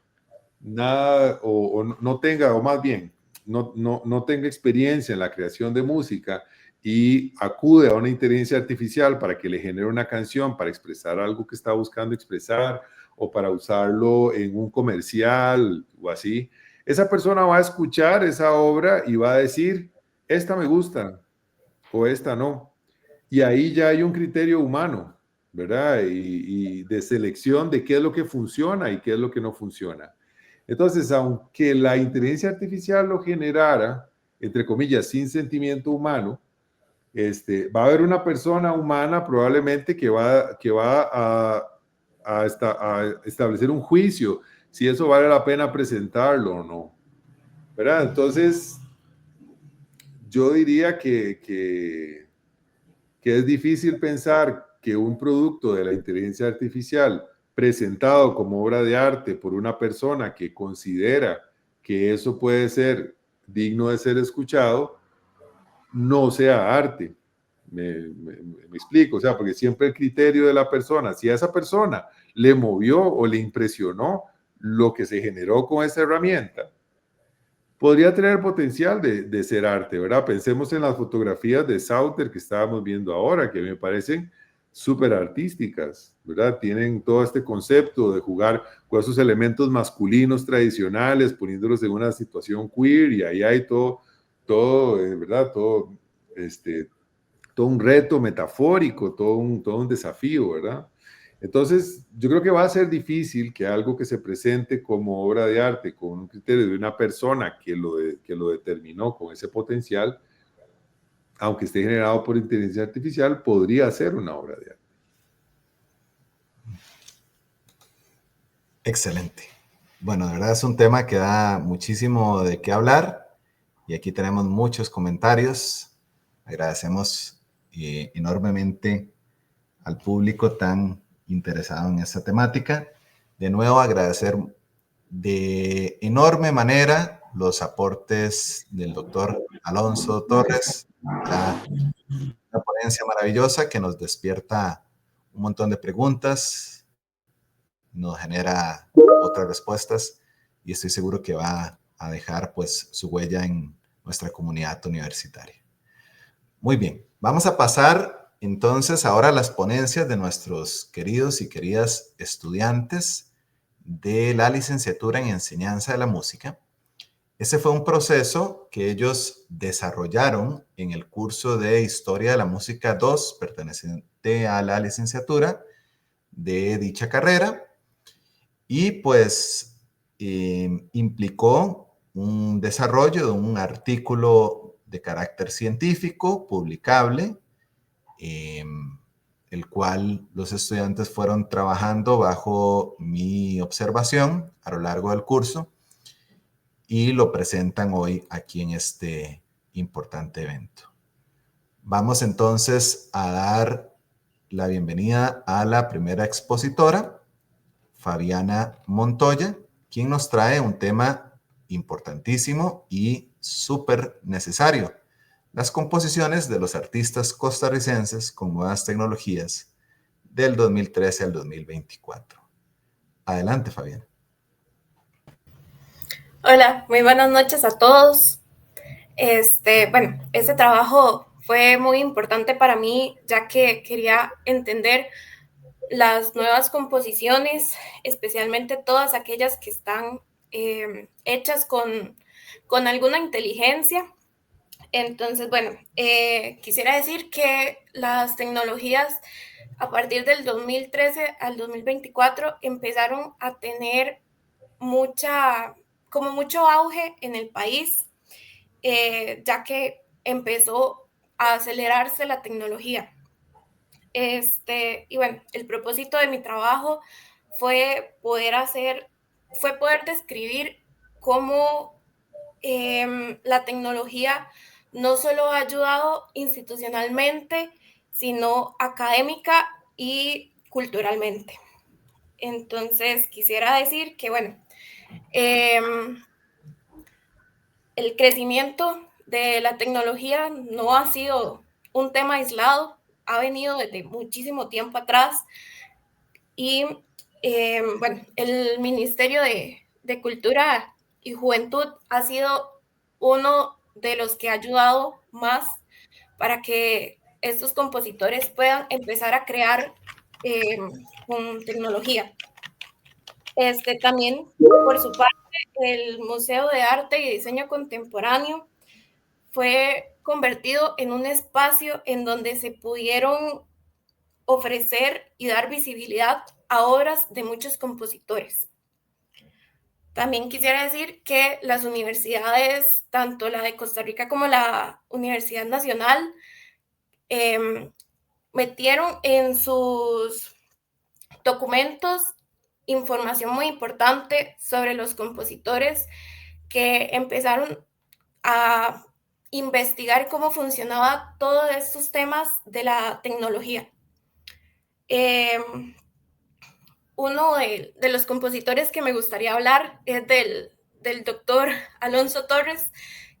nada o no tenga, o más bien, no tenga experiencia en la creación de música y acude a una inteligencia artificial para que le genere una canción para expresar algo que está buscando expresar o para usarlo en un comercial o así, esa persona va a escuchar esa obra y va a decir, esta me gusta o esta no. Y ahí ya hay un criterio humano, ¿verdad? Y de selección de qué es lo que funciona y qué es lo que no funciona. Entonces, aunque la inteligencia artificial lo generara, entre comillas, sin sentimiento humano, va a haber una persona humana probablemente que va a establecer un juicio si eso vale la pena presentarlo o no, ¿verdad? Entonces, yo diría que es difícil pensar que un producto de la inteligencia artificial presentado como obra de arte por una persona que considera que eso puede ser digno de ser escuchado, no sea arte. Me explico, o sea, porque siempre el criterio de la persona, si a esa persona le movió o le impresionó lo que se generó con esa herramienta, podría tener potencial de ser arte, ¿verdad? Pensemos en las fotografías de Sauter que estábamos viendo ahora, que me parecen súper artísticas, ¿verdad? Tienen todo este concepto de jugar con esos elementos masculinos tradicionales, poniéndolos en una situación queer, y ahí hay ¿verdad? Todo un reto metafórico, todo un desafío, ¿verdad? Entonces, yo creo que va a ser difícil que algo que se presente como obra de arte con un criterio de una persona que lo determinó con ese potencial, aunque esté generado por inteligencia artificial, podría ser una obra de arte. Excelente. Bueno, de verdad es un tema que da muchísimo de qué hablar y aquí tenemos muchos comentarios. Agradecemos enormemente al público tan interesado en esta temática. De nuevo, agradecer de enorme manera los aportes del doctor Alonso Torres, una ponencia maravillosa que nos despierta un montón de preguntas, nos genera otras respuestas y estoy seguro que va a dejar pues su huella en nuestra comunidad universitaria. Muy bien, vamos a pasar entonces ahora a las ponencias de nuestros queridos y queridas estudiantes de la licenciatura en enseñanza de la música. Ese fue un proceso que ellos desarrollaron en el curso de Historia de la Música 2, perteneciente a la licenciatura de dicha carrera, y pues implicó un desarrollo de un artículo de carácter científico publicable, el cual los estudiantes fueron trabajando bajo mi observación a lo largo del curso y lo presentan hoy aquí en este importante evento. Vamos entonces a dar la bienvenida a la primera expositora, Fabiana Montoya, quien nos trae un tema importantísimo y súper necesario: las composiciones de los artistas costarricenses con nuevas tecnologías del 2013 al 2024. Adelante, Fabiana. Hola, muy buenas noches a todos. Bueno, este trabajo fue muy importante para mí, ya que quería entender las nuevas composiciones, especialmente todas aquellas que están hechas con alguna inteligencia. Entonces, bueno, quisiera decir que las tecnologías a partir del 2013 al 2024 empezaron a tener mucho auge en el país, ya que empezó a acelerarse la tecnología. Y bueno, el propósito de mi trabajo fue poder describir cómo la tecnología no solo ha ayudado institucionalmente, sino académica y culturalmente. Entonces, quisiera decir que, bueno, el crecimiento de la tecnología no ha sido un tema aislado, ha venido desde muchísimo tiempo atrás y bueno, el Ministerio de Cultura y Juventud ha sido uno de los que ha ayudado más para que estos compositores puedan empezar a crear con tecnología. También, por su parte, el Museo de Arte y Diseño Contemporáneo fue convertido en un espacio en donde se pudieron ofrecer y dar visibilidad a obras de muchos compositores. También quisiera decir que las universidades, tanto la de Costa Rica como la Universidad Nacional, metieron en sus documentos información muy importante sobre los compositores que empezaron a investigar cómo funcionaba todos estos temas de la tecnología. Uno de los compositores que me gustaría hablar es del doctor Alonso Torres,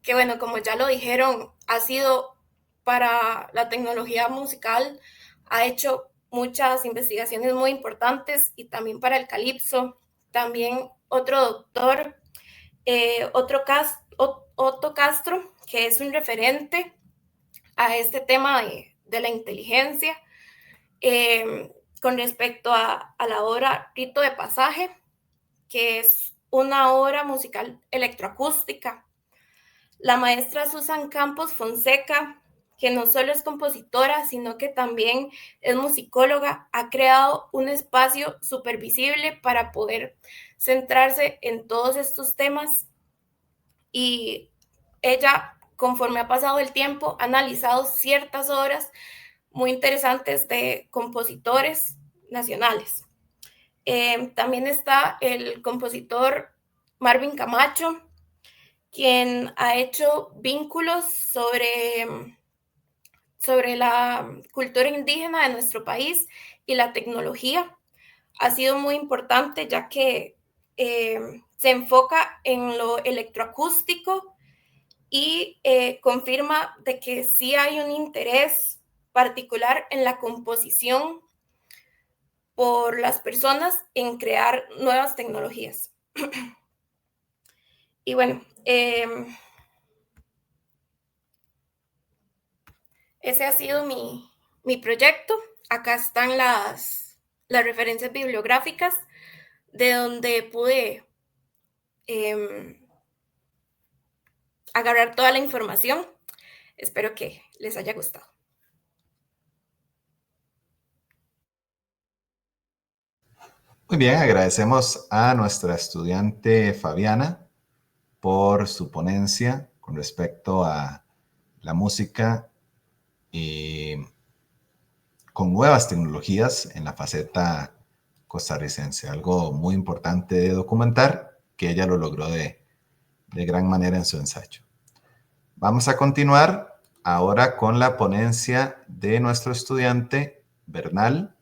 que bueno, como ya lo dijeron, ha sido para la tecnología musical, ha hecho muchas investigaciones muy importantes y también para el calipso. También otro doctor, Otto Castro, que es un referente a este tema de la inteligencia. Con respecto a la obra Rito de Pasaje, que es una obra musical electroacústica. La maestra Susan Campos Fonseca, que no solo es compositora, sino que también es musicóloga, ha creado un espacio súper visible para poder centrarse en todos estos temas. Y ella, conforme ha pasado el tiempo, ha analizado ciertas obras muy interesantes de compositores nacionales. También está el compositor Marvin Camacho, quien ha hecho vínculos sobre la cultura indígena de nuestro país y la tecnología. Ha sido muy importante ya que se enfoca en lo electroacústico y confirma de que sí hay un interés particular en la composición por las personas en crear nuevas tecnologías. Y bueno, ese ha sido mi proyecto. Acá están las referencias bibliográficas de donde pude agarrar toda la información. Espero que les haya gustado. Muy bien, agradecemos a nuestra estudiante Fabiana por su ponencia con respecto a la música y con nuevas tecnologías en la faceta costarricense. Algo muy importante de documentar, que ella lo logró de gran manera en su ensayo. Vamos a continuar ahora con la ponencia de nuestro estudiante Bernal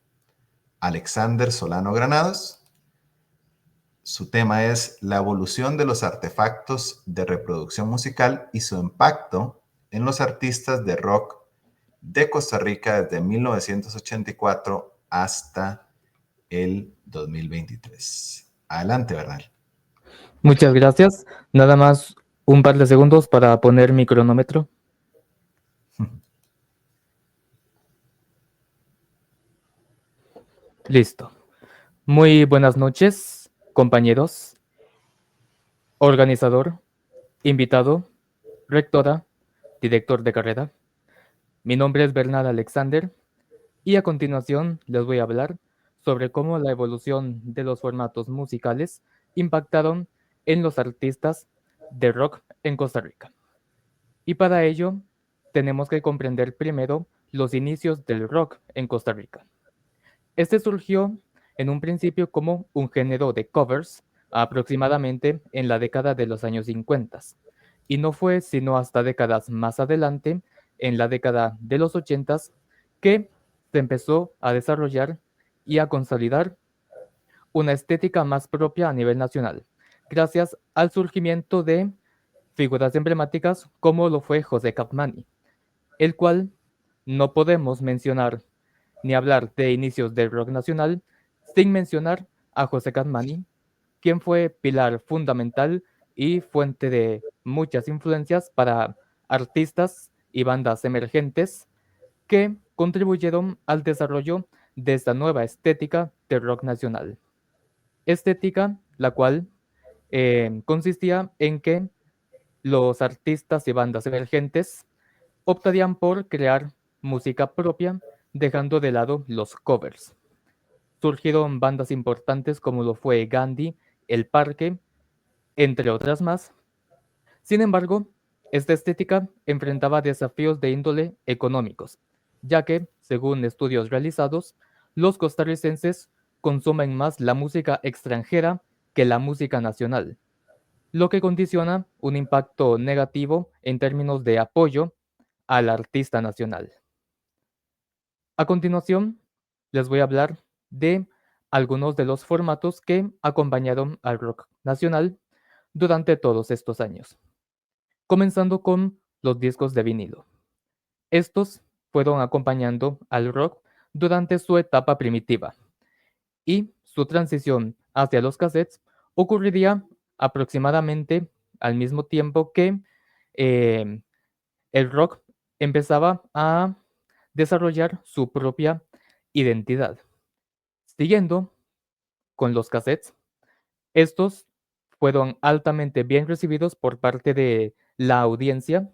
Alexander Solano Granados. Su tema es la evolución de los artefactos de reproducción musical y su impacto en los artistas de rock de Costa Rica desde 1984 hasta el 2023. Adelante, Bernal. Muchas gracias. Nada más un par de segundos para poner mi cronómetro. Listo. Muy buenas noches, compañeros, organizador, invitado, rectora, director de carrera. Mi nombre es Bernal Alexander y a continuación les voy a hablar sobre cómo la evolución de los formatos musicales impactaron en los artistas de rock en Costa Rica. Y para ello tenemos que comprender primero los inicios del rock en Costa Rica. Este surgió en un principio como un género de covers, aproximadamente en la década de los años 50, y no fue sino hasta décadas más adelante, en la década de los 80, que se empezó a desarrollar y a consolidar una estética más propia a nivel nacional, gracias al surgimiento de figuras emblemáticas como lo fue José Capmany, el cual no podemos mencionar ni hablar de inicios del rock nacional sin mencionar a José Capmany, quien fue pilar fundamental y fuente de muchas influencias para artistas y bandas emergentes que contribuyeron al desarrollo de esta nueva estética del rock nacional. Estética la cual consistía en que los artistas y bandas emergentes optarían por crear música propia, dejando de lado los covers. Surgieron bandas importantes como lo fue Gandhi, El Parque, entre otras más. Sin embargo, esta estética enfrentaba desafíos de índole económicos, ya que, según estudios realizados, los costarricenses consumen más la música extranjera que la música nacional, lo que condiciona un impacto negativo en términos de apoyo al artista nacional. A continuación, les voy a hablar de algunos de los formatos que acompañaron al rock nacional durante todos estos años, comenzando con los discos de vinilo. Estos fueron acompañando al rock durante su etapa primitiva y su transición hacia los cassettes ocurriría aproximadamente al mismo tiempo que eh, el rock empezaba a desarrollar su propia identidad. Siguiendo con los cassettes, estos fueron altamente bien recibidos por parte de la audiencia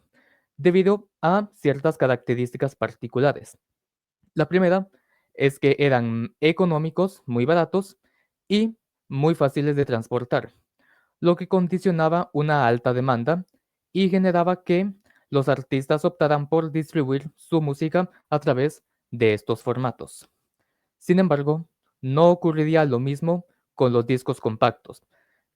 debido a ciertas características particulares. La primera es que eran económicos, muy baratos y muy fáciles de transportar, lo que condicionaba una alta demanda y generaba que los artistas optaran por distribuir su música a través de estos formatos. Sin embargo, no ocurriría lo mismo con los discos compactos,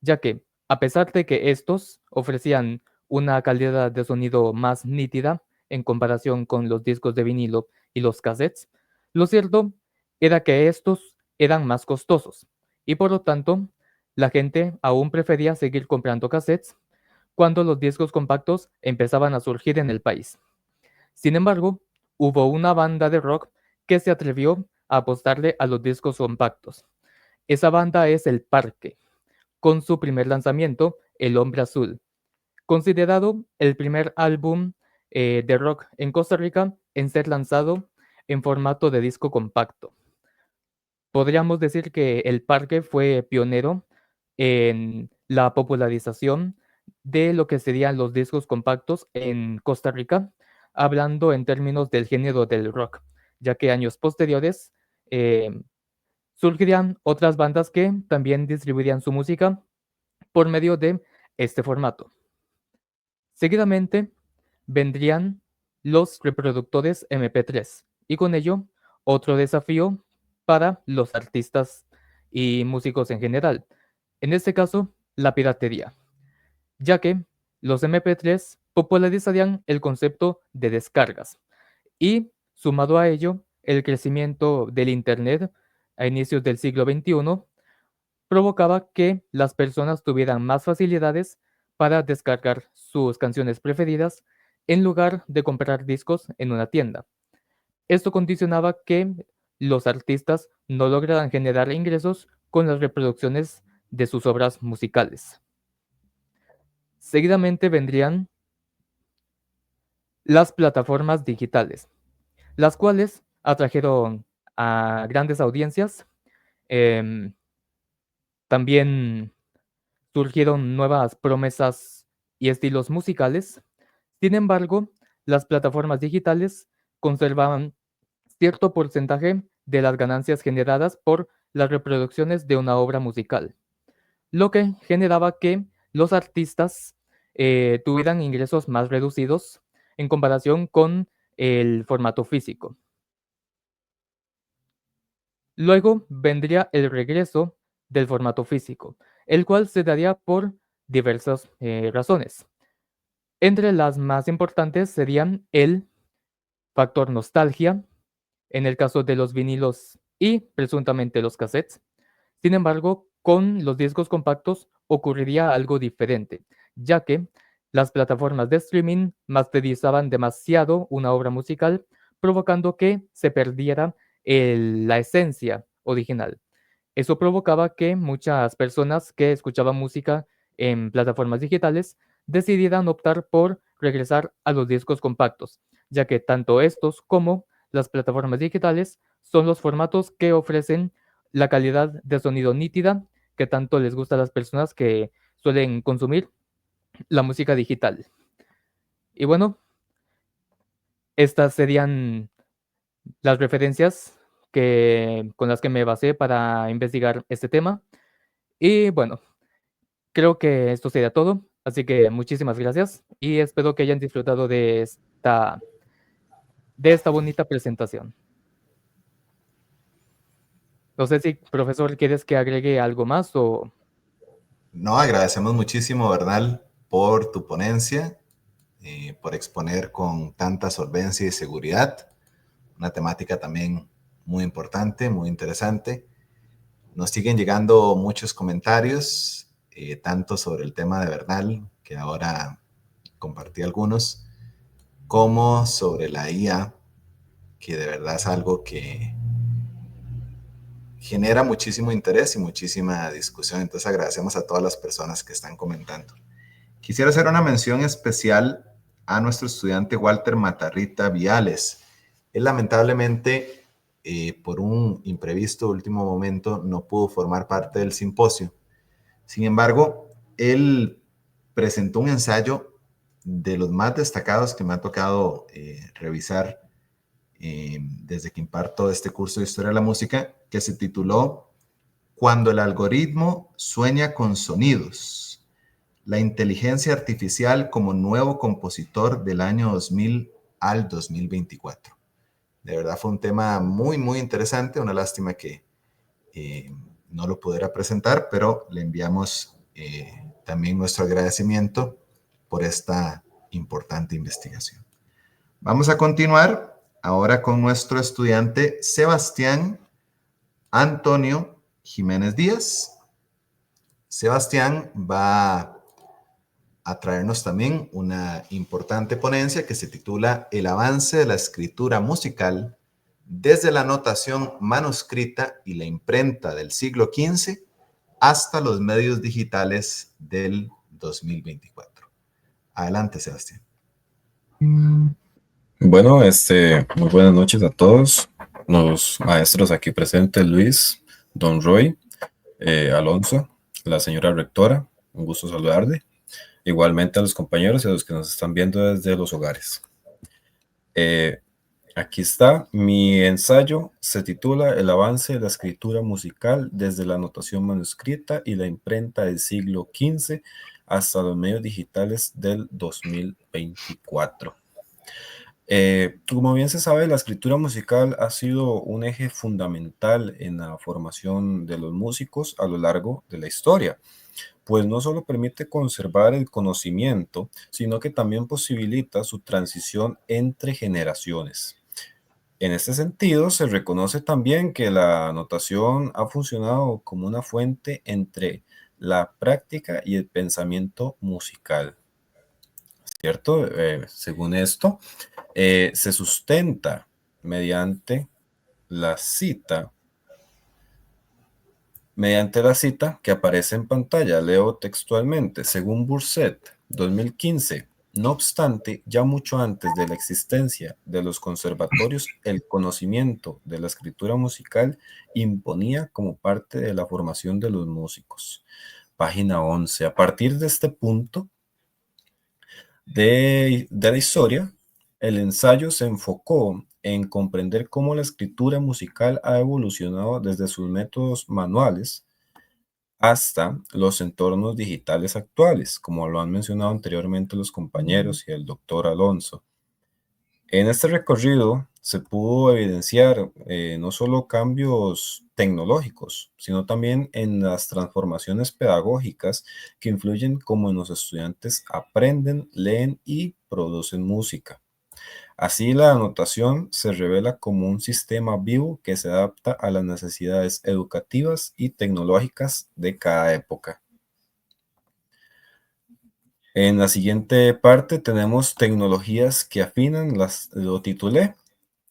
ya que, a pesar de que estos ofrecían una calidad de sonido más nítida en comparación con los discos de vinilo y los cassettes, lo cierto era que estos eran más costosos y por lo tanto la gente aún prefería seguir comprando cassettes cuando los discos compactos empezaban a surgir en el país. Sin embargo, hubo una banda de rock que se atrevió a apostarle a los discos compactos. Esa banda es El Parque, con su primer lanzamiento, El Hombre Azul, considerado el primer álbum de rock en Costa Rica en ser lanzado en formato de disco compacto. Podríamos decir que El Parque fue pionero en la popularización de lo que serían los discos compactos en Costa Rica, hablando en términos del género del rock, ya que años posteriores eh, surgirían otras bandas que también distribuirían su música por medio de este formato. Seguidamente vendrían los reproductores MP3 y con ello otro desafío para los artistas y músicos en general. En este caso, la piratería, ya que los MP3 popularizarían el concepto de descargas y, sumado a ello, el crecimiento del Internet a inicios del siglo XXI provocaba que las personas tuvieran más facilidades para descargar sus canciones preferidas en lugar de comprar discos en una tienda. Esto condicionaba que los artistas no lograran generar ingresos con las reproducciones de sus obras musicales. Seguidamente vendrían las plataformas digitales, las cuales atrajeron a grandes audiencias. También surgieron nuevas promesas y estilos musicales. Sin embargo, las plataformas digitales conservaban cierto porcentaje de las ganancias generadas por las reproducciones de una obra musical, lo que generaba que los artistas tuvieran ingresos más reducidos en comparación con el formato físico. Luego vendría el regreso del formato físico, el cual se daría por diversas razones. Entre las más importantes serían el factor nostalgia, en el caso de los vinilos y presuntamente los cassettes. Sin embargo, con los discos compactos ocurriría algo diferente, ya que Las plataformas de streaming masterizaban demasiado una obra musical, provocando que se perdiera la esencia original. Eso provocaba que muchas personas que escuchaban música en plataformas digitales decidieran optar por regresar a los discos compactos, ya que tanto estos como las plataformas digitales son los formatos que ofrecen la calidad de sonido nítida que tanto les gusta a las personas que suelen consumir la música digital. Y bueno, estas serían las referencias con las que me basé para investigar este tema. Y bueno, creo que esto sería todo. Así que muchísimas gracias y espero que hayan disfrutado de esta bonita presentación. No sé si, profesor, quieres que agregue algo más o... No, agradecemos muchísimo, Bernal, por tu ponencia, por exponer con tanta solvencia y seguridad una temática también muy importante, muy interesante. Nos siguen llegando muchos comentarios, tanto sobre el tema de Bernal, que ahora compartí algunos, como sobre la IA, que de verdad es algo que genera muchísimo interés y muchísima discusión. Entonces agradecemos a todas las personas que están comentando. Quisiera hacer una mención especial a nuestro estudiante Walter Matarrita Viales. Él lamentablemente, por un imprevisto último momento, no pudo formar parte del simposio. Sin embargo, él presentó un ensayo de los más destacados que me ha tocado revisar desde que imparto este curso de Historia de la Música, que se tituló Cuando el algoritmo sueña con sonidos, la inteligencia artificial como nuevo compositor del año 2000 al 2024. De verdad fue un tema muy, muy interesante, una lástima que no lo pudiera presentar, pero le enviamos también nuestro agradecimiento por esta importante investigación. Vamos a continuar ahora con nuestro estudiante Sebastián Antonio Jiménez Díaz. Sebastián va a traernos también una importante ponencia que se titula El avance de la escritura musical desde la notación manuscrita y la imprenta del siglo XV hasta los medios digitales del 2024. Adelante, Sebastián. Bueno, muy buenas noches a todos los maestros aquí presentes, Luis, Don Roy, Alonso, la señora rectora, un gusto saludarle. Igualmente a los compañeros y a los que nos están viendo desde los hogares. Aquí está, mi ensayo se titula El avance de la escritura musical desde la notación manuscrita y la imprenta del siglo XV hasta los medios digitales del 2024. Como bien se sabe, la escritura musical ha sido un eje fundamental en la formación de los músicos a lo largo de la historia, pues no solo permite conservar el conocimiento, sino que también posibilita su transición entre generaciones. En este sentido, se reconoce también que la notación ha funcionado como una fuente entre la práctica y el pensamiento musical, ¿cierto? Según esto, se sustenta mediante la cita que aparece en pantalla. Leo textualmente, según Bourset, 2015. No obstante, ya mucho antes de la existencia de los conservatorios, el conocimiento de la escritura musical imponía como parte de la formación de los músicos. Página 11. A partir de este punto de la historia, el ensayo se enfocó en comprender cómo la escritura musical ha evolucionado desde sus métodos manuales hasta los entornos digitales actuales, como lo han mencionado anteriormente los compañeros y el doctor Alonso. En este recorrido se pudo evidenciar no solo cambios tecnológicos, sino también en las transformaciones pedagógicas que influyen cómo los estudiantes aprenden, leen y producen música. Así, la notación se revela como un sistema vivo que se adapta a las necesidades educativas y tecnológicas de cada época. En la siguiente parte tenemos tecnologías que afinan, lo titulé.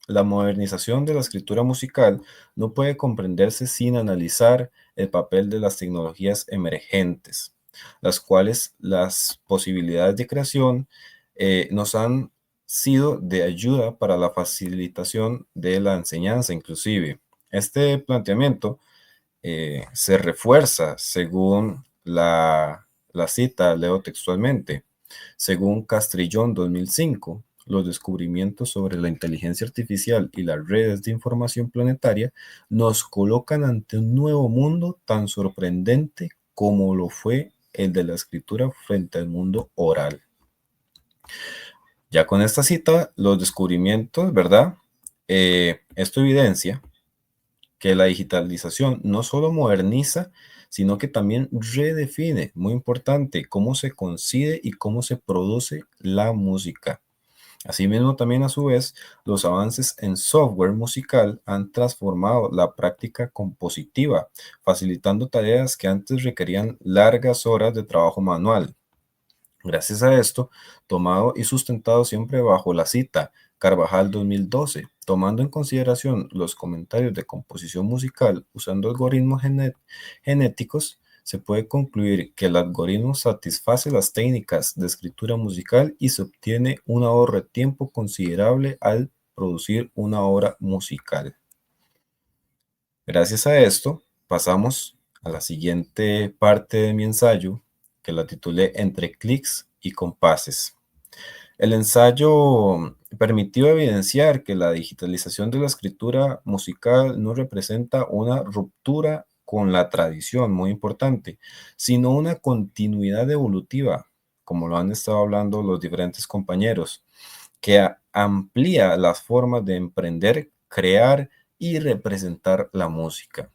La modernización de la escritura musical no puede comprenderse sin analizar el papel de las tecnologías emergentes, las cuales las posibilidades de creación nos han sido de ayuda para la facilitación de la enseñanza inclusive. Este planteamiento se refuerza según la cita, leo textualmente. Según Castrillón 2005, los descubrimientos sobre la inteligencia artificial y las redes de información planetaria nos colocan ante un nuevo mundo tan sorprendente como lo fue el de la escritura frente al mundo oral. Ya con esta cita, los descubrimientos, ¿verdad? Esto evidencia que la digitalización no solo moderniza, sino que también redefine, muy importante, cómo se concibe y cómo se produce la música. Asimismo, también a su vez, los avances en software musical han transformado la práctica compositiva, facilitando tareas que antes requerían largas horas de trabajo manual. Gracias a esto, tomado y sustentado siempre bajo la cita Carvajal 2012, tomando en consideración los comentarios de composición musical usando algoritmos genéticos, se puede concluir que el algoritmo satisface las técnicas de escritura musical y se obtiene un ahorro de tiempo considerable al producir una obra musical. Gracias a esto, pasamos a la siguiente parte de mi ensayo, que la titulé Entre clics y compases. El ensayo permitió evidenciar que la digitalización de la escritura musical no representa una ruptura con la tradición, muy importante, sino una continuidad evolutiva, como lo han estado hablando los diferentes compañeros, que amplía las formas de emprender, crear y representar la música.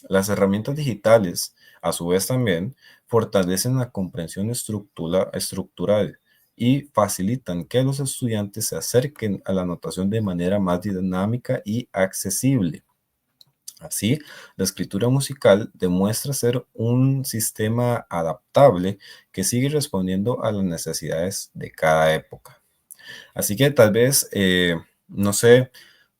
Las herramientas digitales, a su vez también, fortalecen la comprensión estructural y facilitan que los estudiantes se acerquen a la notación de manera más dinámica y accesible. Así, la escritura musical demuestra ser un sistema adaptable que sigue respondiendo a las necesidades de cada época. Así que tal vez, no sé,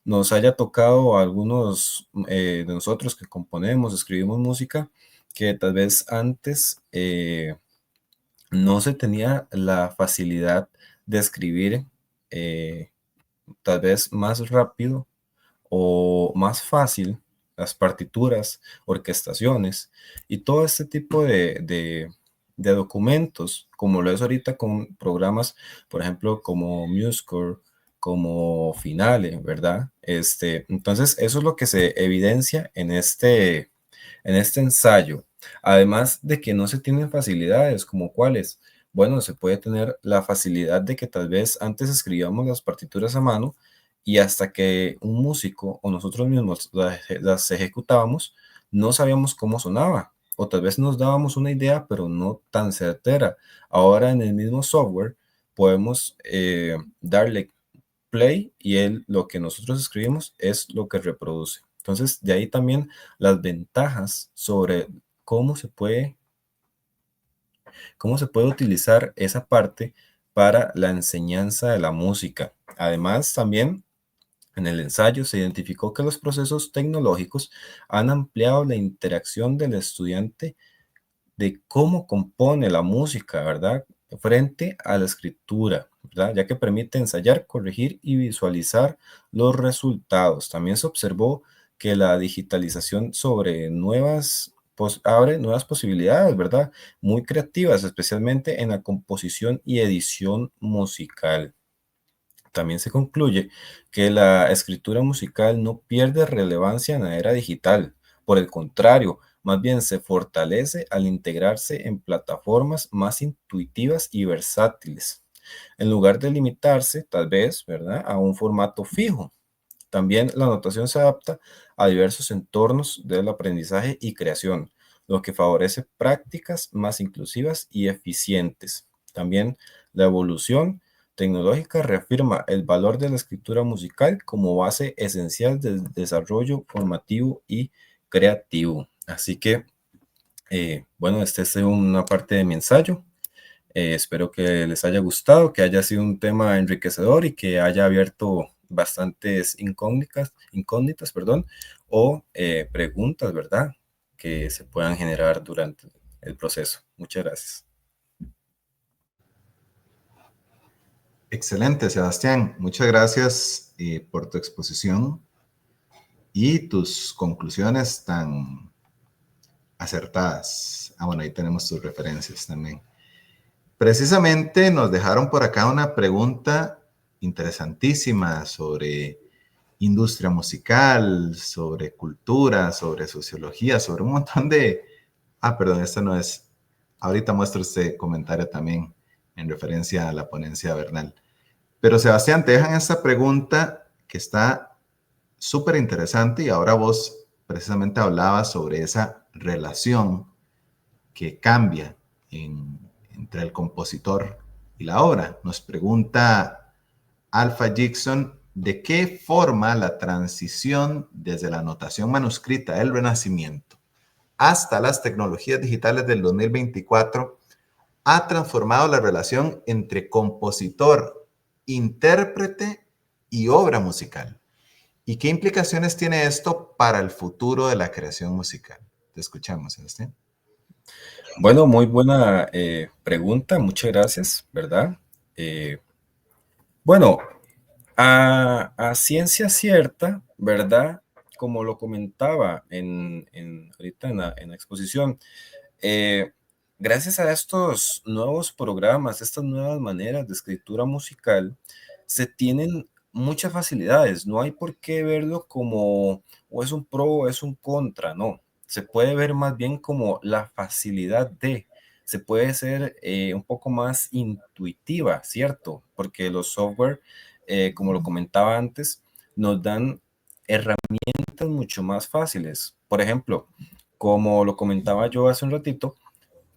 nos haya tocado a algunos de nosotros que componemos, escribimos música, que tal vez antes no se tenía la facilidad de escribir tal vez más rápido o más fácil las partituras, orquestaciones y todo este tipo de documentos, como lo es ahorita con programas, por ejemplo, como MuseScore, como Finale, ¿verdad? Entonces, eso es lo que se evidencia en este ensayo. Además de que no se tienen facilidades como cuáles. Bueno, se puede tener la facilidad de que tal vez antes escribíamos las partituras a mano y hasta que un músico o nosotros mismos las ejecutábamos, no sabíamos cómo sonaba, o tal vez nos dábamos una idea, pero no tan certera. Ahora en el mismo software podemos darle play y lo que nosotros escribimos es lo que reproduce. Entonces, de ahí también las ventajas sobre cómo se puede utilizar esa parte para la enseñanza de la música. Además, también en el ensayo se identificó que los procesos tecnológicos han ampliado la interacción del estudiante de cómo compone la música, ¿verdad? Frente a la escritura, ¿verdad? Ya que permite ensayar, corregir y visualizar los resultados. También se observó que la digitalización abre nuevas posibilidades, ¿verdad? Muy creativas, especialmente en la composición y edición musical. También se concluye que la escritura musical no pierde relevancia en la era digital. Por el contrario, más bien se fortalece al integrarse en plataformas más intuitivas y versátiles, en lugar de limitarse, tal vez, ¿verdad?, a un formato fijo. También la notación se adapta a diversos entornos del aprendizaje y creación, lo que favorece prácticas más inclusivas y eficientes. También la evolución tecnológica reafirma el valor de la escritura musical como base esencial del desarrollo formativo y creativo. Así que, bueno, esta es una parte de mi ensayo. Espero que les haya gustado, que haya sido un tema enriquecedor y que haya abierto bastantes incógnitas, perdón, o preguntas, ¿verdad? Que se puedan generar durante el proceso. Muchas gracias. Excelente, Sebastián. Muchas gracias por tu exposición y tus conclusiones tan acertadas. Ah, bueno, ahí tenemos tus referencias también. Precisamente nos dejaron por acá una pregunta interesantísima sobre industria musical, sobre cultura, sobre sociología, sobre un montón de... Ah, perdón, esta no es... Ahorita muestro este comentario también en referencia a la ponencia Bernal. Pero Sebastián, te dejan esta pregunta que está súper interesante y ahora vos precisamente hablabas sobre esa relación que cambia entre el compositor y la obra. Nos pregunta Alpha Jackson, ¿de qué forma la transición desde la notación manuscrita del Renacimiento hasta las tecnologías digitales del 2024 ha transformado la relación entre compositor, intérprete y obra musical? ¿Y qué implicaciones tiene esto para el futuro de la creación musical? Te escuchamos, Sebastián. Bueno, muy buena pregunta, muchas gracias, ¿verdad? Bueno, a ciencia cierta, ¿verdad? Como lo comentaba ahorita en la exposición, gracias a estos nuevos programas, estas nuevas maneras de escritura musical, se tienen muchas facilidades. No hay por qué verlo como o es un pro o es un contra, no. Se puede ver más bien como la facilidad de, se puede ser un poco más intuitiva, ¿cierto? Porque los software, como lo comentaba antes, nos dan herramientas mucho más fáciles. Por ejemplo, como lo comentaba yo hace un ratito,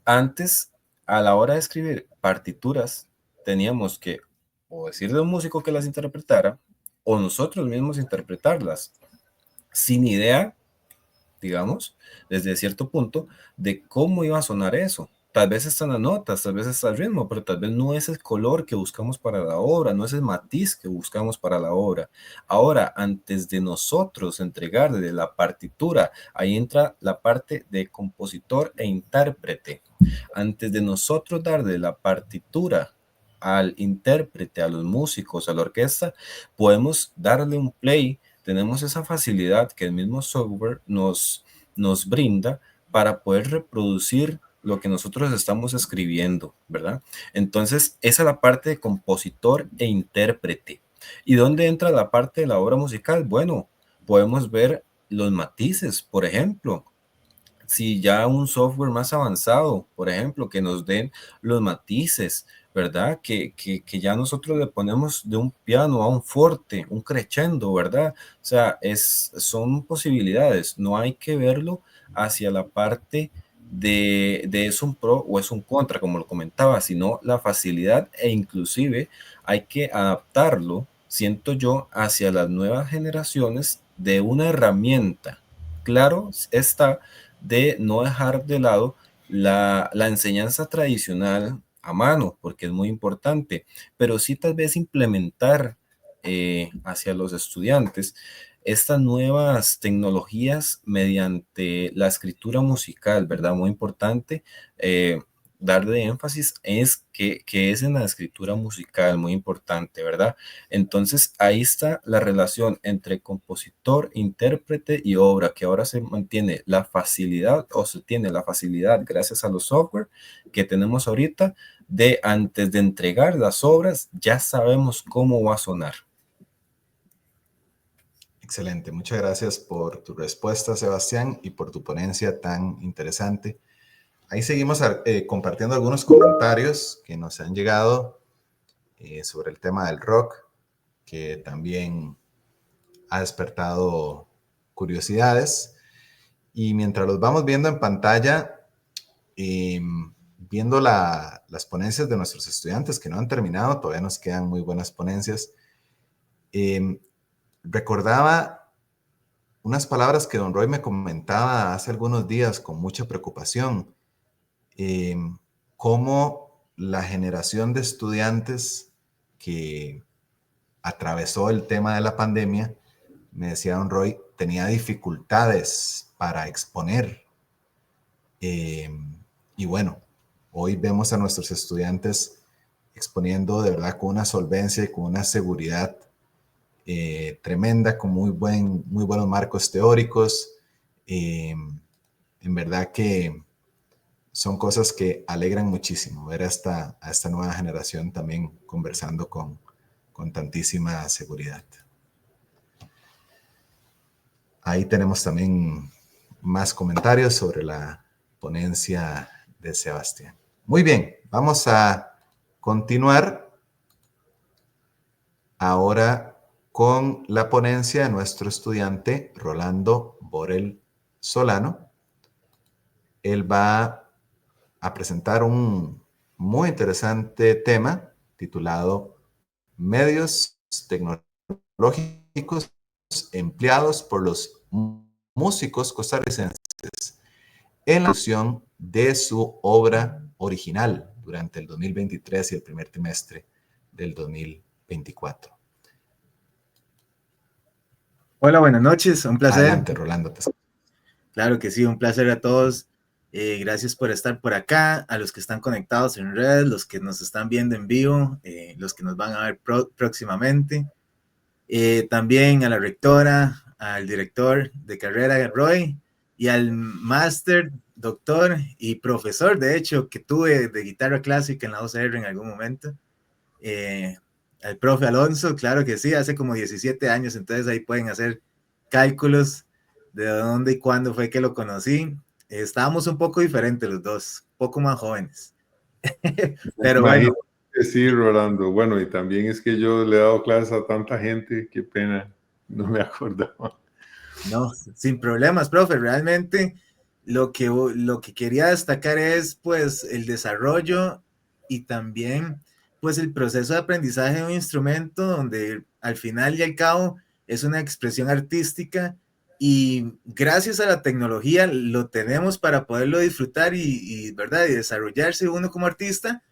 antes, a la hora de escribir partituras, teníamos que o decirle a un músico que las interpretara o nosotros mismos interpretarlas, sin idea, digamos, desde cierto punto, de cómo iba a sonar eso. Tal vez están las notas, tal vez está el ritmo, pero tal vez no es el color que buscamos para la obra, no es el matiz que buscamos para la obra. Ahora, antes de nosotros entregarle la partitura, ahí entra la parte de compositor e intérprete. Antes de nosotros darle la partitura al intérprete, a los músicos, a la orquesta, podemos darle un play. Tenemos esa facilidad que el mismo software nos brinda para poder reproducir lo que nosotros estamos escribiendo, ¿verdad? Entonces, esa es la parte de compositor e intérprete. ¿Y dónde entra la parte de la obra musical? Bueno, podemos ver los matices, por ejemplo. Si ya un software más avanzado, por ejemplo, que nos den los matices, ¿verdad? Que ya nosotros le ponemos de un piano a un forte, un crescendo, ¿verdad? O sea, son posibilidades, no hay que verlo hacia la parte de es un pro o es un contra, como lo comentaba, sino la facilidad e inclusive hay que adaptarlo, siento yo, hacia las nuevas generaciones de una herramienta. Claro, está de no dejar de lado la enseñanza tradicional a mano, porque es muy importante, pero sí tal vez implementar hacia los estudiantes estas nuevas tecnologías mediante la escritura musical, ¿verdad? Muy importante. Darle énfasis es que es en la escritura musical, muy importante, ¿verdad? Entonces ahí está la relación entre compositor, intérprete y obra, que ahora se mantiene la facilidad o se tiene la facilidad gracias a los software que tenemos ahorita de antes de entregar las obras ya sabemos cómo va a sonar. Excelente, muchas gracias por tu respuesta, Sebastián, y por tu ponencia tan interesante. Ahí seguimos compartiendo algunos comentarios que nos han llegado sobre el tema del rock, que también ha despertado curiosidades. Y mientras los vamos viendo en pantalla, viendo las ponencias de nuestros estudiantes que no han terminado, todavía nos quedan muy buenas ponencias, recordaba unas palabras que don Roy me comentaba hace algunos días con mucha preocupación, cómo la generación de estudiantes que atravesó el tema de la pandemia, me decía don Roy, tenía dificultades para exponer. Y bueno, hoy vemos a nuestros estudiantes exponiendo de verdad con una solvencia y con una seguridad tremenda, con muy buenos marcos teóricos. En verdad que son cosas que alegran muchísimo ver a esta nueva generación también conversando con tantísima seguridad. Ahí tenemos también más comentarios sobre la ponencia de Sebastián. Muy bien, vamos a continuar ahora con la ponencia de nuestro estudiante Rolando Borel Solano. Él va a presentar un muy interesante tema titulado Medios tecnológicos empleados por los músicos costarricenses en la producción de su obra original durante el 2023 y el primer trimestre del 2024. Hola, buenas noches, un placer. Adelante, Rolando. Claro que sí, un placer a todos. Gracias por estar por acá, a los que están conectados en redes, los que nos están viendo en vivo, los que nos van a ver próximamente. También a la rectora, al director de carrera, Roy, y al máster, doctor y profesor, de hecho, que tuve de guitarra clásica en la UCR en algún momento. Al profe Alonso, claro que sí, hace como 17 años, entonces ahí pueden hacer cálculos de dónde y cuándo fue que lo conocí. Estábamos un poco diferentes los dos, un poco más jóvenes. Pero bueno. Sí, Rolando. Bueno, y también es que yo le he dado clases a tanta gente, qué pena, no me acordaba. No, sin problemas, profe. Realmente lo que quería destacar es pues el desarrollo y también pues el proceso de aprendizaje de un instrumento donde al final y al cabo es una expresión artística y gracias a la tecnología lo tenemos para poderlo disfrutar ¿verdad? Y desarrollarse uno como artista,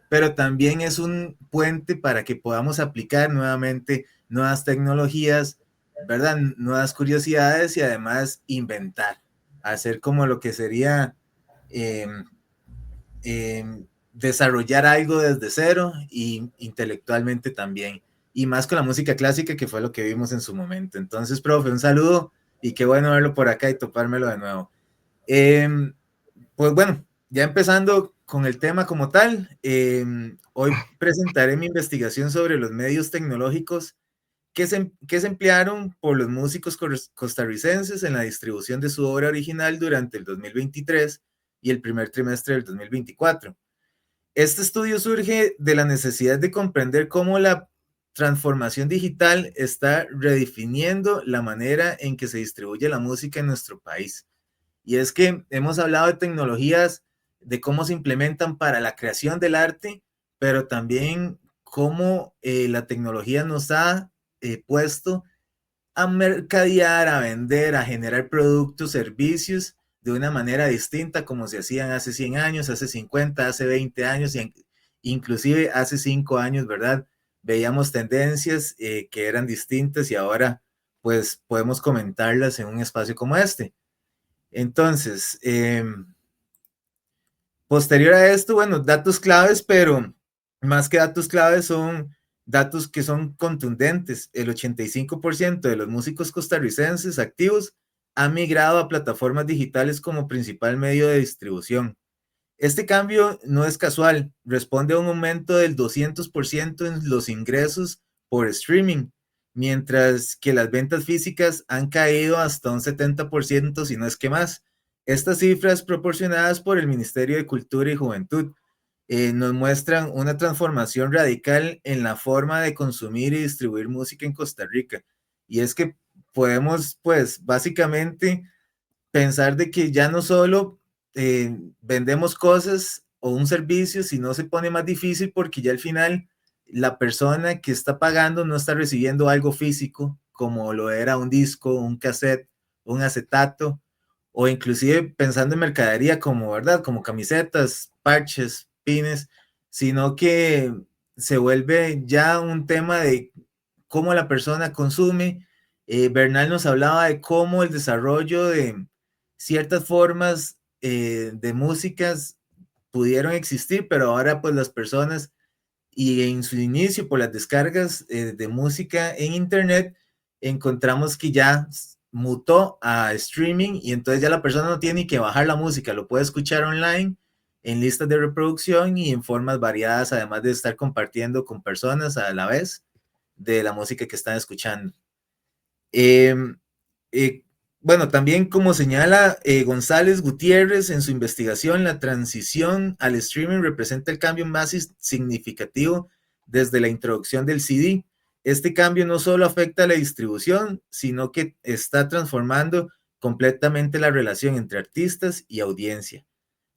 pero también es un puente para que podamos aplicar nuevamente nuevas tecnologías, ¿verdad? Nuevas curiosidades y además inventar, hacer como lo que sería desarrollar algo desde cero y intelectualmente también. Y más con la música clásica, que fue lo que vimos en su momento. Entonces, profe, un saludo y qué bueno verlo por acá y topármelo de nuevo. Pues bueno, ya empezando con el tema como tal, hoy presentaré mi investigación sobre los medios tecnológicos que se emplearon por los músicos costarricenses en la distribución de su obra original durante el 2023 y el primer trimestre del 2024. Este estudio surge de la necesidad de comprender cómo la transformación digital está redefiniendo la manera en que se distribuye la música en nuestro país. Y es que hemos hablado de tecnologías, de cómo se implementan para la creación del arte, pero también cómo la tecnología nos ha puesto a mercadear, a vender, a generar productos, servicios de una manera distinta como se hacían hace 100 años, hace 50, hace 20 años, y inclusive hace 5 años, ¿verdad? Veíamos tendencias que eran distintas y ahora pues podemos comentarlas en un espacio como este. Entonces, posterior a esto, bueno, datos claves, pero más que datos claves son datos que son contundentes. El 85% de los músicos costarricenses activos han migrado a plataformas digitales como principal medio de distribución. Este cambio no es casual, responde a un aumento del 200% en los ingresos por streaming, mientras que las ventas físicas han caído hasta un 70%, si no es que más. Estas cifras proporcionadas por el Ministerio de Cultura y Juventud nos muestran una transformación radical en la forma de consumir y distribuir música en Costa Rica. Y es que podemos, pues, básicamente pensar de que ya no solo vendemos cosas o un servicio, sino se pone más difícil porque ya al final la persona que está pagando no está recibiendo algo físico como lo era un disco, un cassette, un acetato, o inclusive pensando en mercadería como, ¿verdad? Como camisetas, parches, pines, sino que se vuelve ya un tema de cómo la persona consume. Bernal nos hablaba de cómo el desarrollo de ciertas formas de músicas pudieron existir, pero ahora pues las personas, y en su inicio por las descargas de música en internet, encontramos que ya mutó a streaming, y entonces ya la persona no tiene ni que bajar la música, lo puede escuchar online en listas de reproducción y en formas variadas, además de estar compartiendo con personas a la vez de la música que están escuchando. Bueno, también como señala González Gutiérrez en su investigación, la transición al streaming representa el cambio más significativo desde la introducción del CD. Este cambio no solo afecta a la distribución, sino que está transformando completamente la relación entre artistas y audiencia.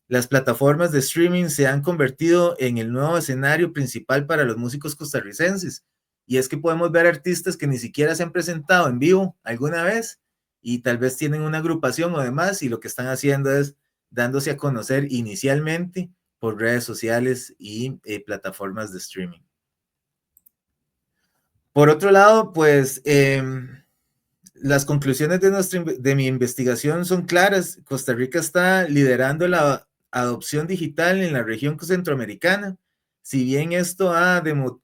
Las plataformas de streaming se han convertido en el nuevo escenario principal para los músicos costarricenses, y es que podemos ver artistas que ni siquiera se han presentado en vivo alguna vez y tal vez tienen una agrupación o demás, y lo que están haciendo es dándose a conocer inicialmente por redes sociales y plataformas de streaming. Por otro lado, pues las conclusiones de mi investigación son claras. Costa Rica está liderando la adopción digital en la región centroamericana. Si bien esto ha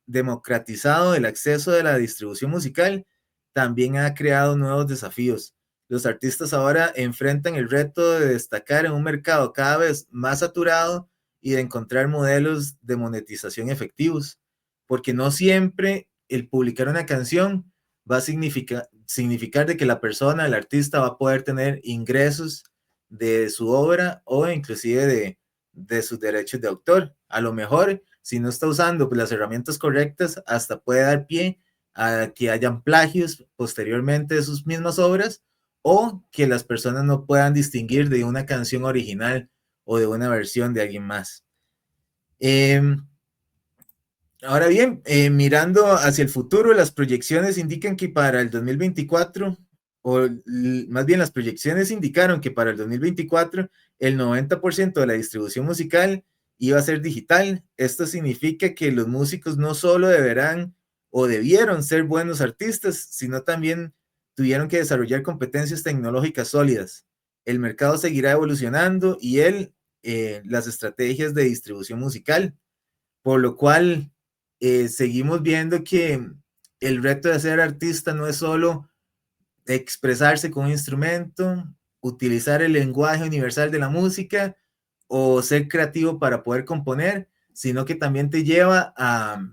democratizado el acceso de la distribución musical, también ha creado nuevos desafíos. Los artistas ahora enfrentan el reto de destacar en un mercado cada vez más saturado y de encontrar modelos de monetización efectivos, porque no siempre el publicar una canción va a significar de que la persona, el artista, va a poder tener ingresos de su obra o inclusive de sus derechos de autor. A lo mejor, si no está usando las herramientas correctas, hasta puede dar pie a que hayan plagios posteriormente de sus mismas obras, o que las personas no puedan distinguir de una canción original o de una versión de alguien más. Ahora bien, mirando hacia el futuro, las proyecciones indican que para el 2024, o más bien las proyecciones indicaron que para el 2024 el 90% de la distribución musical iba a ser digital. Esto significa que los músicos no solo deberán o debieron ser buenos artistas, sino también tuvieron que desarrollar competencias tecnológicas sólidas. El mercado seguirá evolucionando y las estrategias de distribución musical, por lo cual seguimos viendo que el reto de ser artista no es solo expresarse con un instrumento, utilizar el lenguaje universal de la música o ser creativo para poder componer, sino que también te lleva a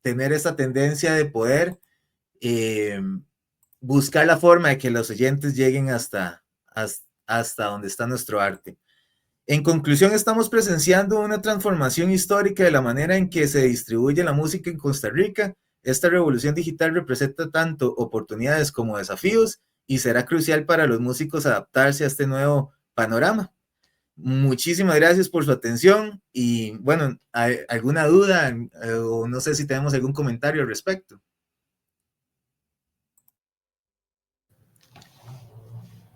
tener esa tendencia de poder buscar la forma de que los oyentes lleguen hasta donde está nuestro arte. En conclusión, estamos presenciando una transformación histórica de la manera en que se distribuye la música en Costa Rica. Esta revolución digital representa tanto oportunidades como desafíos y será crucial para los músicos adaptarse a este nuevo panorama. Muchísimas gracias por su atención y bueno, ¿alguna duda o no sé si tenemos algún comentario al respecto?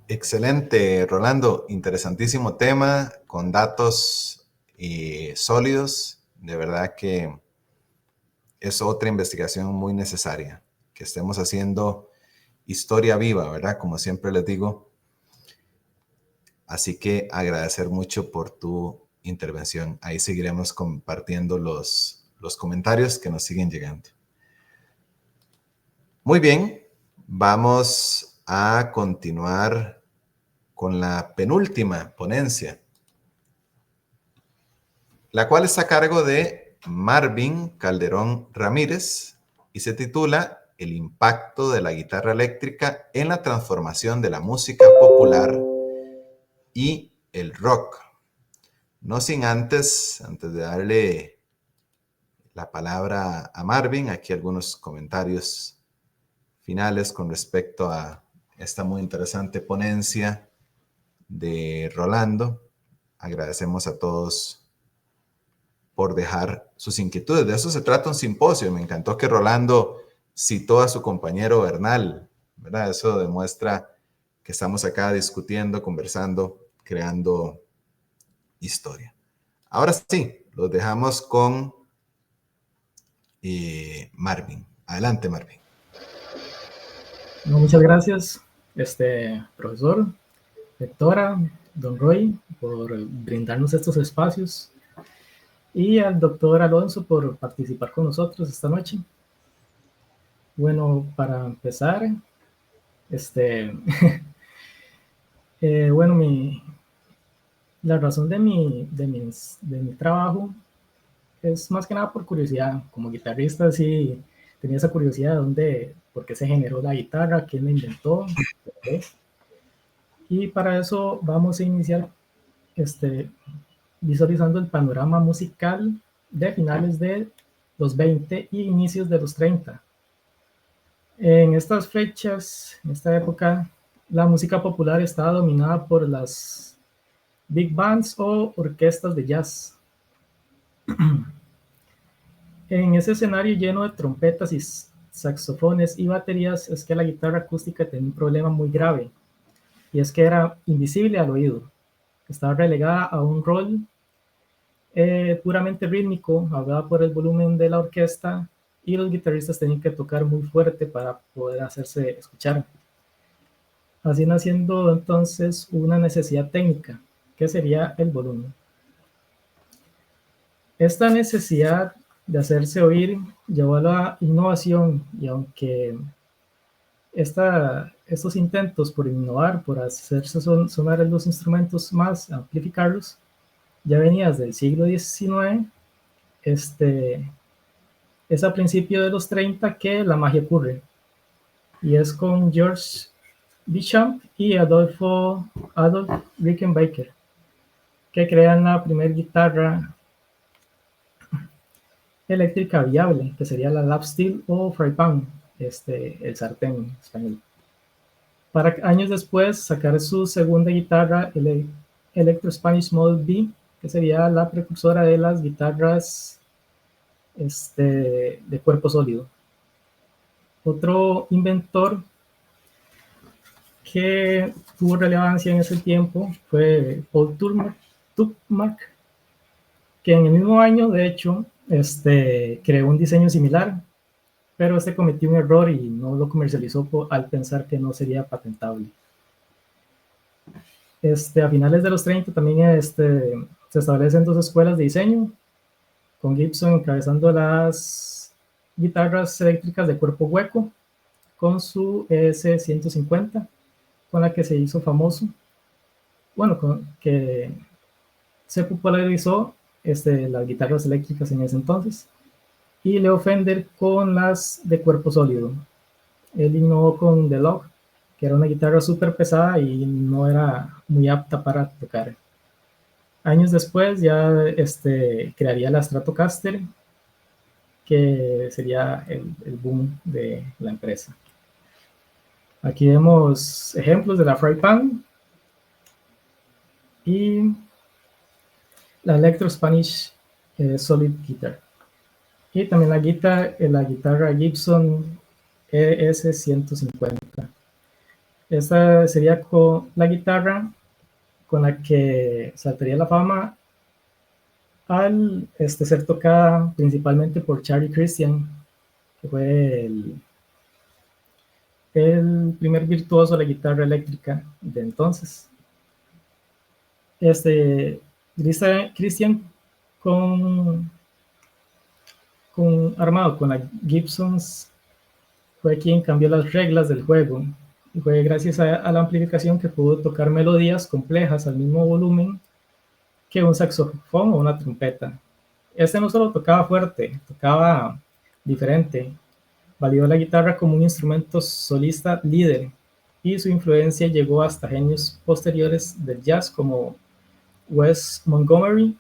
Excelente, Rolando. Interesantísimo tema, con datos sólidos. De verdad que es otra investigación muy necesaria, que estemos haciendo historia viva, ¿verdad? Como siempre les digo. Así que agradecer mucho por tu intervención. Ahí seguiremos compartiendo los comentarios que nos siguen llegando. Muy bien, vamos a continuar con la penúltima ponencia, la cual está a cargo de Marvin Calderón Ramírez y se titula El impacto de la guitarra eléctrica en la transformación de la música popular y el rock. No sin antes de darle la palabra a Marvin, aquí algunos comentarios finales con respecto a esta muy interesante ponencia de Rolando. Agradecemos a todos por dejar sus inquietudes. De eso se trata un simposio. Me encantó que Rolando citó a su compañero Bernal, ¿verdad? Eso demuestra que estamos acá discutiendo, conversando, creando historia. Ahora sí, los dejamos con Marvin. Adelante, Marvin. No, muchas gracias, profesor, rectora, don Roy, por brindarnos estos espacios, y al doctor Alonso por participar con nosotros esta noche. Bueno, para empezar, bueno, la razón de mi trabajo es más que nada por curiosidad. Como guitarrista sí tenía esa curiosidad de por qué se generó la guitarra, quién la inventó. Y para eso vamos a iniciar visualizando el panorama musical de finales de los 20 y inicios de los 30. En estas fechas, en esta época, la música popular estaba dominada por las big bands o orquestas de jazz. En ese escenario lleno de trompetas y saxofones y baterías, es que la guitarra acústica tenía un problema muy grave, y es que era invisible al oído. Estaba relegada a un rol puramente rítmico, hablada por el volumen de la orquesta, y los guitarristas tenían que tocar muy fuerte para poder hacerse escuchar. Así naciendo entonces una necesidad técnica, que sería el volumen. Esta necesidad de hacerse oír llevó a la innovación, y aunque estos intentos por innovar, por hacerse sonar los instrumentos más, amplificarlos, ya venía desde el siglo XIX, es a principios de los 30 que la magia ocurre, y es con George Beauchamp y Adolf Rickenbacker, que crean la primera guitarra eléctrica viable, que sería la lap steel o fry pan, el sartén en español. Para años después sacar su segunda guitarra, el Electro Spanish Model B, que sería la precursora de las guitarras de cuerpo sólido. Otro inventor que tuvo relevancia en ese tiempo fue Paul Tupmak, que en el mismo año, de hecho, creó un diseño similar, pero cometió un error y no lo comercializó al pensar que no sería patentable. A finales de los 30 también se establecen dos escuelas de diseño, con Gibson encabezando las guitarras eléctricas de cuerpo hueco con su ES-150, con la que se hizo famoso, bueno, que se popularizó las guitarras eléctricas en ese entonces, y Leo Fender con las de cuerpo sólido. Él innovó con The Log, que era una guitarra súper pesada y no era muy apta para tocar. Años después ya crearía la Stratocaster, que sería el boom de la empresa. Aquí vemos ejemplos de la fry pan y la Electro Spanish Solid Guitar, y también la guitarra Gibson ES-150. Esta sería la guitarra con la que saltaría la fama al ser tocada principalmente por Charlie Christian, que fue el primer virtuoso de la guitarra eléctrica de entonces. Christian armado con la Gibsons fue quien cambió las reglas del juego, y fue gracias a la amplificación que pudo tocar melodías complejas al mismo volumen que un saxofón o una trompeta. No solo tocaba fuerte, tocaba diferente. Validó la guitarra como un instrumento solista líder, y su influencia llegó hasta genios posteriores del jazz como Wes Montgomery,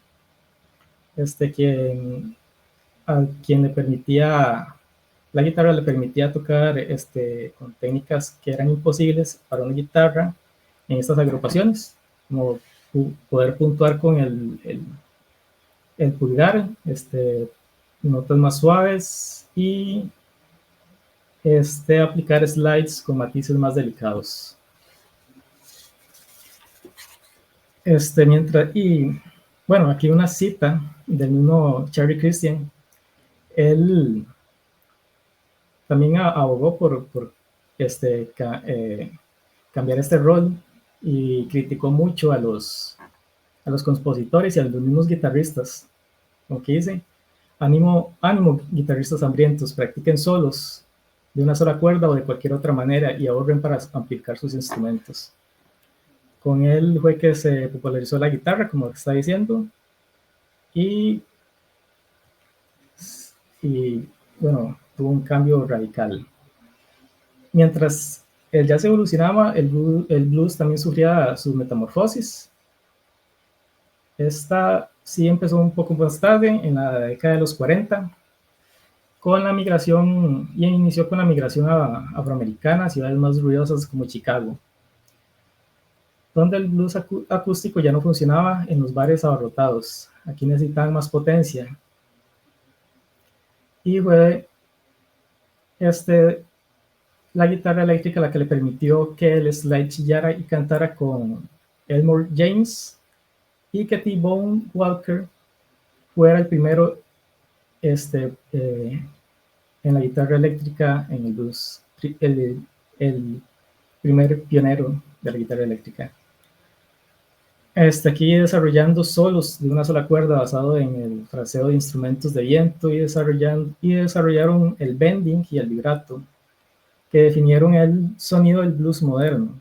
quien le permitía, la guitarra le permitía tocar con técnicas que eran imposibles para una guitarra en estas agrupaciones, como poder puntuar con el pulgar, notas más suaves, y aplicar slides con matices más delicados. Y bueno, aquí una cita del mismo Charlie Christian, él también abogó por cambiar este rol y criticó mucho a los compositores y a los mismos guitarristas, como que dice, ánimo guitarristas hambrientos, practiquen solos de una sola cuerda o de cualquier otra manera y ahorren para amplificar sus instrumentos. Con él fue que se popularizó la guitarra, como está diciendo, y bueno, tuvo un cambio radical. Mientras el jazz evolucionaba, el blues también sufría sus metamorfosis. Esta sí empezó un poco más tarde, en la década de los 40, con la migración, y inició con la migración afroamericana a ciudades más ruidosas como Chicago, donde el blues acústico ya no funcionaba en los bares abarrotados. Aquí necesitaban más potencia. Y fue la guitarra eléctrica la que le permitió que el slide chillara y cantara con Elmore James, y que T-Bone Walker fuera el primero en la guitarra eléctrica en el blues, el primer pionero de la guitarra eléctrica. Aquí desarrollando solos de una sola cuerda basado en el fraseo de instrumentos de viento y desarrollaron el bending y el vibrato, que definieron el sonido del blues moderno.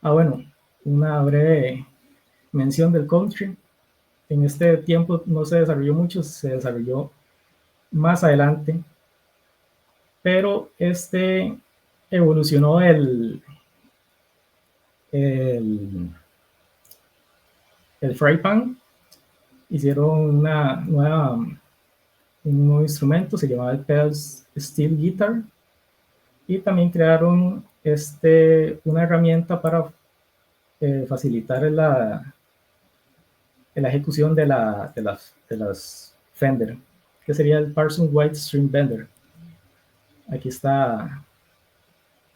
Bueno, una breve mención del country. En este tiempo no se desarrolló mucho, se desarrolló más adelante, pero evolucionó el fry pan. Hicieron un nuevo instrumento, se llamaba el pedal steel guitar, y también crearon una herramienta para facilitar la ejecución de las Fender, que sería el Parsons White String Bender. Aquí está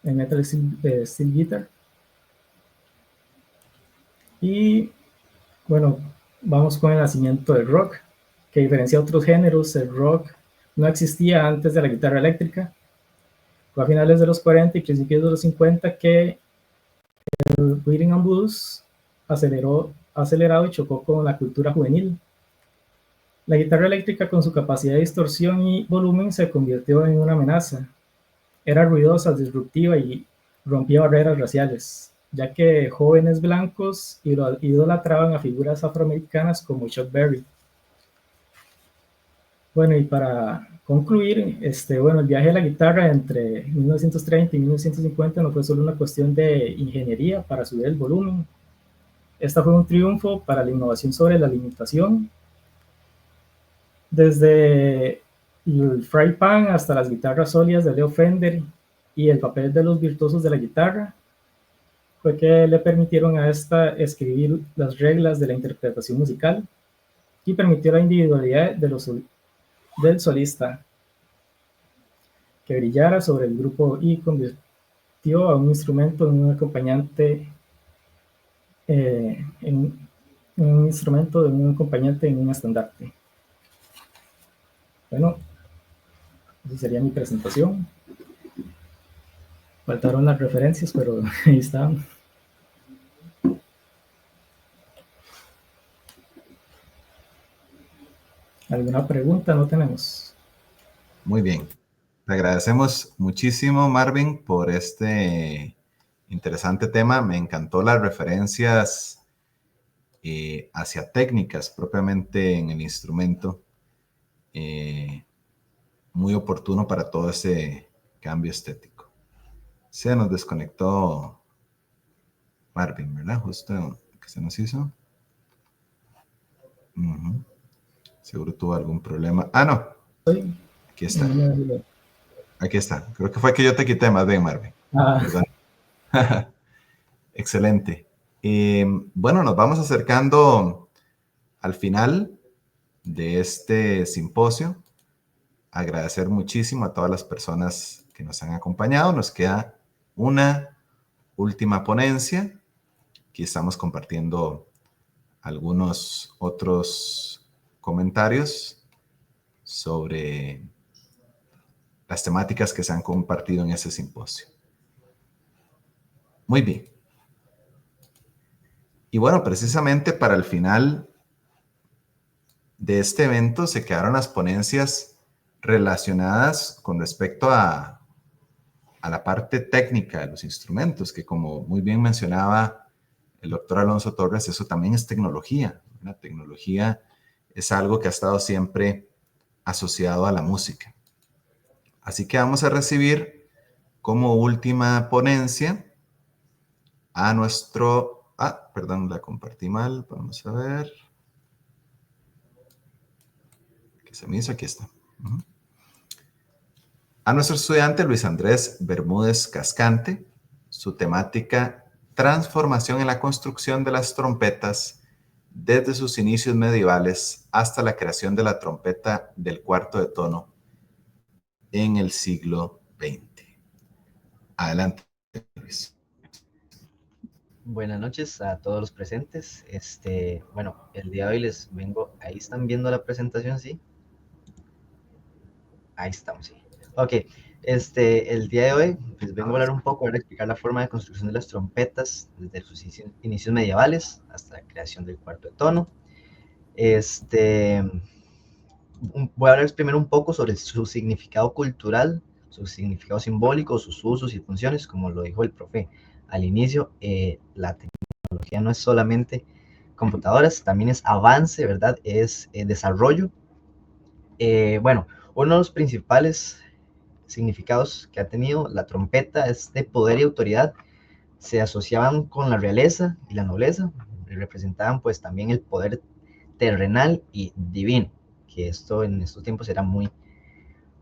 el metal steel guitar. Y bueno, vamos con el nacimiento del rock, que a diferencia de otros géneros, el rock no existía antes de la guitarra eléctrica. Fue a finales de los 40 y principios de los 50 que el rhythm and blues acelerado y chocó con la cultura juvenil. La guitarra eléctrica, con su capacidad de distorsión y volumen, se convirtió en una amenaza. Era ruidosa, disruptiva y rompía barreras raciales, ya que jóvenes blancos idolatraban a figuras afroamericanas como Chuck Berry. Bueno, y para concluir, el viaje de la guitarra entre 1930 y 1950 no fue solo una cuestión de ingeniería para subir el volumen. Esta fue un triunfo para la innovación sobre la limitación. Desde el fry pan hasta las guitarras sólidas de Leo Fender y el papel de los virtuosos de la guitarra, fue que le permitieron a esta escribir las reglas de la interpretación musical y permitió la individualidad del solista, que brillara sobre el grupo y convirtió a un instrumento en un acompañante, en un estandarte. Bueno, esa sería mi presentación. Faltaron las referencias, pero ahí están. ¿Alguna pregunta? No tenemos. Muy bien. Te agradecemos muchísimo, Marvin, por este interesante tema. Me encantó las referencias hacia técnicas propiamente en el instrumento. Muy oportuno para todo ese cambio estético. Se nos desconectó Marvin, ¿verdad? Justo que se nos hizo. Seguro tuvo algún problema. No. Aquí está. Aquí está. Creo que fue que yo te quité más bien, Marvin. Excelente. Bueno, nos vamos acercando al final de este simposio. Agradecer muchísimo a todas las personas que nos han acompañado. Nos queda una última ponencia. Aquí estamos compartiendo algunos otros comentarios sobre las temáticas que se han compartido en ese simposio. Muy bien. Y bueno, precisamente para el final de este evento se quedaron las ponencias relacionadas con respecto a la parte técnica de los instrumentos, que como muy bien mencionaba el doctor Alonso Torres, eso también es tecnología. La tecnología es algo que ha estado siempre asociado a la música. Así que vamos a recibir como última ponencia a nuestro... perdón, la compartí mal. Vamos a ver. ¿Qué se me hizo? Aquí está. A nuestro estudiante Luis Andrés Bermúdez Cascante, su temática Transformación en la construcción de las trompetas desde sus inicios medievales hasta la creación de la trompeta del cuarto de tono en el siglo XX. Adelante, Luis. Buenas noches a todos los presentes. Bueno, el día de hoy les vengo, ahí están viendo la presentación, ¿sí? Ahí estamos, sí. Ok, el día de hoy les vengo a hablar un poco, a explicar la forma de construcción de las trompetas desde sus inicios medievales hasta la creación del cuarto de tono. Voy a hablar primero un poco sobre su significado cultural, su significado simbólico, sus usos y funciones, como lo dijo el profe al inicio. La tecnología no es solamente computadoras, también es avance, ¿verdad? Es desarrollo. Bueno, uno de los principales significados que ha tenido la trompeta es de poder y autoridad. Se asociaban con la realeza y la nobleza, y representaban pues también el poder terrenal y divino, que esto en estos tiempos era muy,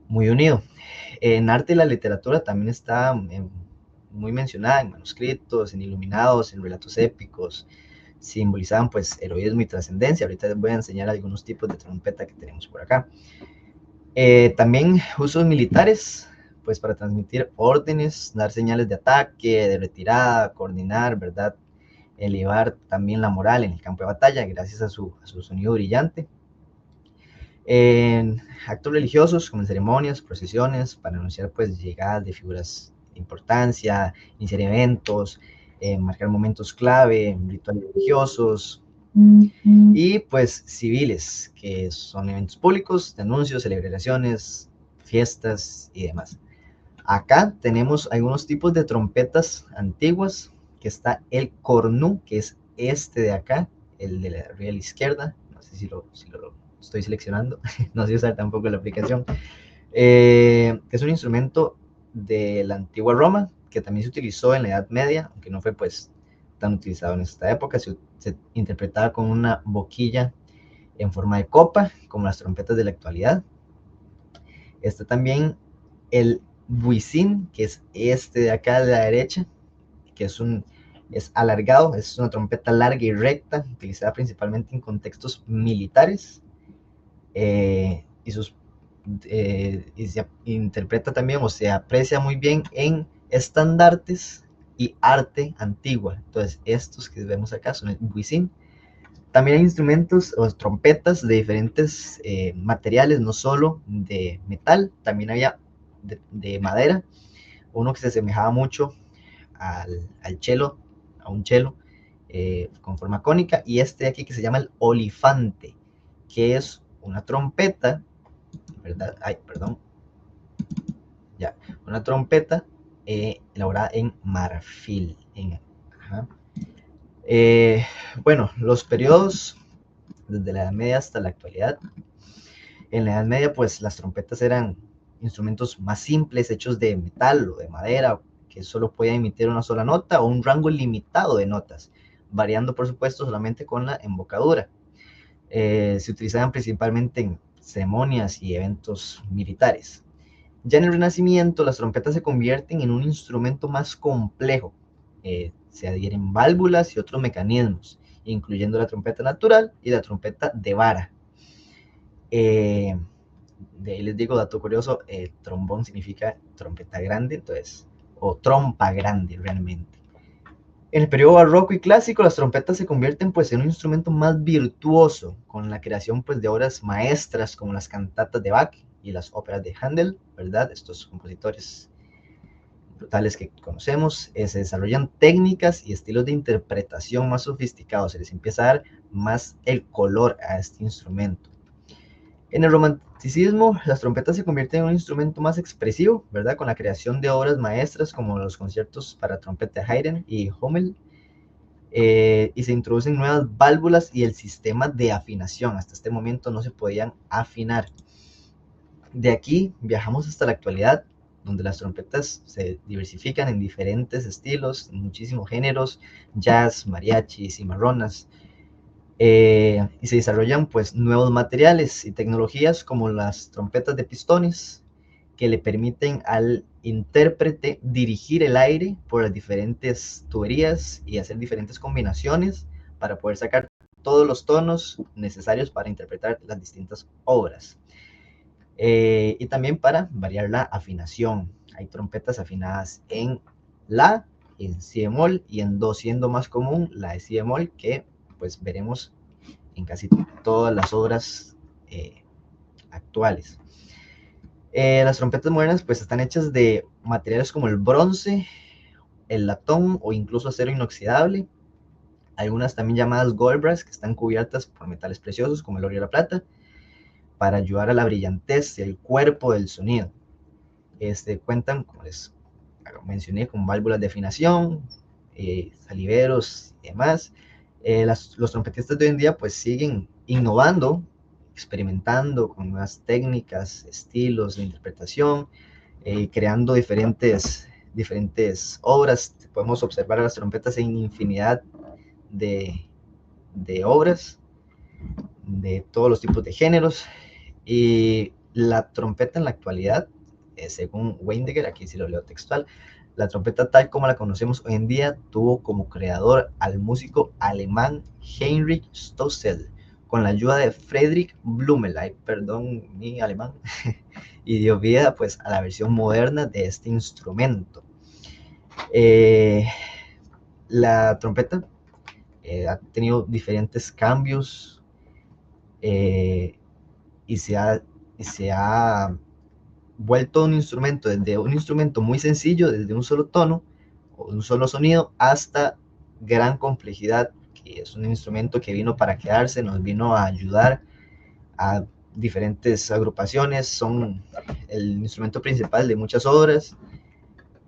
muy unido. En arte y la literatura también está muy mencionada en manuscritos, en iluminados, en relatos épicos. Simbolizaban pues heroísmo y trascendencia. Ahorita les voy a enseñar algunos tipos de trompeta que tenemos por acá. También usos militares, pues para transmitir órdenes, dar señales de ataque, de retirada, coordinar, ¿verdad? Elevar también la moral en el campo de batalla gracias a su sonido brillante. En actos religiosos, como en ceremonias, procesiones, para anunciar pues llegadas de figuras de importancia, iniciar eventos, marcar momentos clave, rituales religiosos, y pues civiles, que son eventos públicos, de anuncios, celebraciones, fiestas y demás. Acá tenemos algunos tipos de trompetas antiguas, que está el cornú, que es este de acá, el de la arriba a la izquierda, no sé si lo estoy seleccionando, no sé usar tampoco la aplicación, que es un instrumento de la antigua Roma, que también se utilizó en la Edad Media, aunque no fue pues tan utilizado en esta época. Se interpretaba con una boquilla en forma de copa, como las trompetas de la actualidad. Está también el buizín, que es este de acá de la derecha, que es alargado, es una trompeta larga y recta, utilizada principalmente en contextos militares, y se interpreta también o se aprecia muy bien en estandartes y arte antigua. Entonces, estos que vemos acá son el buizín. También hay instrumentos o trompetas de diferentes materiales, no solo de metal, también había de madera, uno que se asemejaba mucho al cello, a un cello con forma cónica, y este de aquí que se llama el olifante, que es una trompeta, ¿verdad? Ay, perdón. Ya, una trompeta elaborada en marfil. Bueno, los periodos desde la Edad Media hasta la actualidad. En la Edad Media, pues las trompetas eran instrumentos más simples, hechos de metal o de madera, que solo podían emitir una sola nota o un rango limitado de notas, variando por supuesto solamente con la embocadura. Se utilizaban principalmente en ceremonias y eventos militares. Ya en el Renacimiento, las trompetas se convierten en un instrumento más complejo. Se adhieren válvulas y otros mecanismos, incluyendo la trompeta natural y la trompeta de vara. De ahí les digo, dato curioso, trombón significa trompeta grande, entonces, o trompa grande realmente. En el periodo barroco y clásico, las trompetas se convierten pues en un instrumento más virtuoso, con la creación pues de obras maestras como las cantatas de Bach y las óperas de Handel, ¿verdad? Estos compositores brutales que conocemos, se desarrollan técnicas y estilos de interpretación más sofisticados, se les empieza a dar más el color a este instrumento. En el romanticismo, las trompetas se convierten en un instrumento más expresivo, ¿verdad? Con la creación de obras maestras como los conciertos para trompeta de Haydn y Hummel, y se introducen nuevas válvulas y el sistema de afinación. Hasta este momento no se podían afinar. De aquí viajamos hasta la actualidad, donde las trompetas se diversifican en diferentes estilos, en muchísimos géneros, jazz, mariachi, cimarronas, y se desarrollan pues nuevos materiales y tecnologías como las trompetas de pistones, que le permiten al intérprete dirigir el aire por las diferentes tuberías y hacer diferentes combinaciones para poder sacar todos los tonos necesarios para interpretar las distintas obras. Y también para variar la afinación. Hay trompetas afinadas en la, en si bemol y en do, siendo más común la de si bemol, que pues veremos en casi todas las obras actuales. Las trompetas modernas pues están hechas de materiales como el bronce, el latón o incluso acero inoxidable. Algunas también llamadas gold brass, que están cubiertas por metales preciosos como el oro y la plata, para ayudar a la brillantez y el cuerpo del sonido. Cuentan, como les mencioné, con válvulas de afinación, saliveros y demás. Los trompetistas de hoy en día pues siguen innovando, experimentando con nuevas técnicas, estilos de interpretación, creando diferentes obras. Podemos observar a las trompetas en infinidad de obras, de todos los tipos de géneros. Y la trompeta en la actualidad, según Weindegger, aquí sí lo leo textual, la trompeta tal como la conocemos hoy en día tuvo como creador al músico alemán Heinrich Stossel, con la ayuda de Friedrich Blumel, perdón mi alemán, y dio vida pues a la versión moderna de este instrumento. La trompeta ha tenido diferentes cambios, y se ha vuelto un instrumento, desde un instrumento muy sencillo, desde un solo tono o un solo sonido, hasta gran complejidad, que es un instrumento que vino para quedarse, nos vino a ayudar a diferentes agrupaciones, son el instrumento principal de muchas obras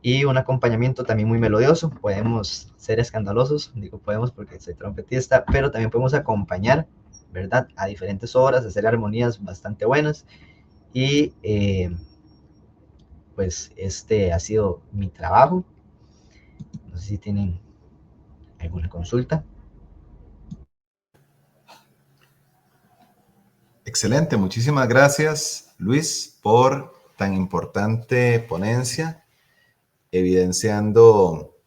y un acompañamiento también muy melodioso. Podemos ser escandalosos, digo podemos porque soy trompetista, pero también podemos acompañar, ¿verdad?, a diferentes obras, hacer armonías bastante buenas. Y pues este ha sido mi trabajo. No sé si tienen alguna consulta. Excelente, muchísimas gracias, Luis, por tan importante ponencia, evidenciando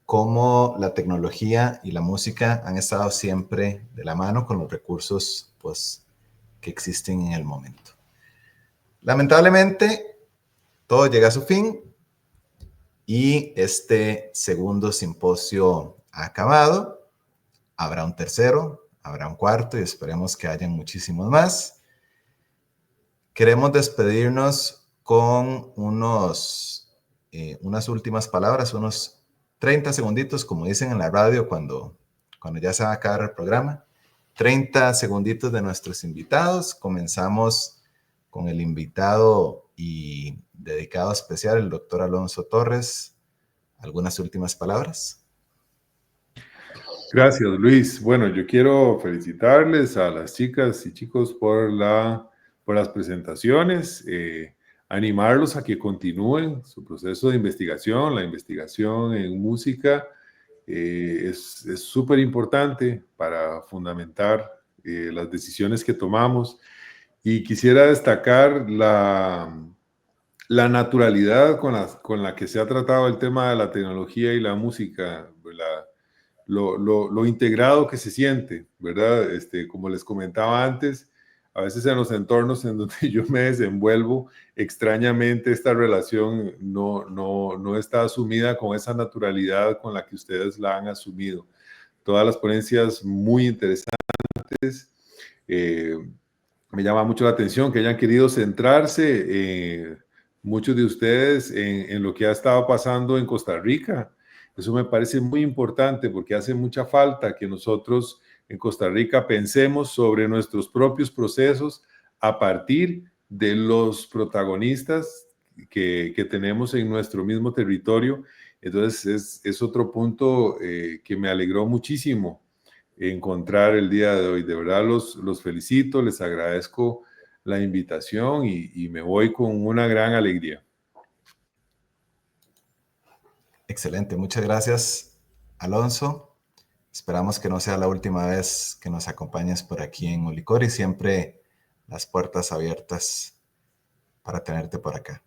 cómo la tecnología y la música han estado siempre de la mano con los recursos pues, que existen en el momento. Lamentablemente, todo llega a su fin y este segundo simposio ha acabado. Habrá un tercero, habrá un cuarto y esperemos que hayan muchísimos más. Queremos despedirnos con unas últimas palabras, unos 30 segunditos, como dicen en la radio cuando ya se va a acabar el programa. 30 segunditos de nuestros invitados. Comenzamos con el invitado y dedicado especial, el doctor Alonso Torres. ¿Algunas últimas palabras? Gracias, Luis. Bueno, yo quiero felicitarles a las chicas y chicos por las presentaciones, animarlos a que continúen su proceso de investigación. La investigación en música es súper importante para fundamentar las decisiones que tomamos. Y quisiera destacar la naturalidad con la que se ha tratado el tema de la tecnología y la música, lo integrado que se siente, ¿verdad? Como les comentaba antes, a veces en los entornos en donde yo me desenvuelvo, extrañamente esta relación no está asumida con esa naturalidad con la que ustedes la han asumido. Todas las ponencias muy interesantes. Me llama mucho la atención que hayan querido centrarse, muchos de ustedes, en lo que ha estado pasando en Costa Rica. Eso me parece muy importante porque hace mucha falta que nosotros en Costa Rica pensemos sobre nuestros propios procesos a partir de los protagonistas que tenemos en nuestro mismo territorio. Entonces es otro punto que me alegró muchísimo encontrar el día de hoy. De verdad los felicito, les agradezco la invitación y me voy con una gran alegría. Excelente, muchas gracias, Alonso. Esperamos que no sea la última vez que nos acompañes por aquí en Ulicori. Siempre las puertas abiertas para tenerte por acá.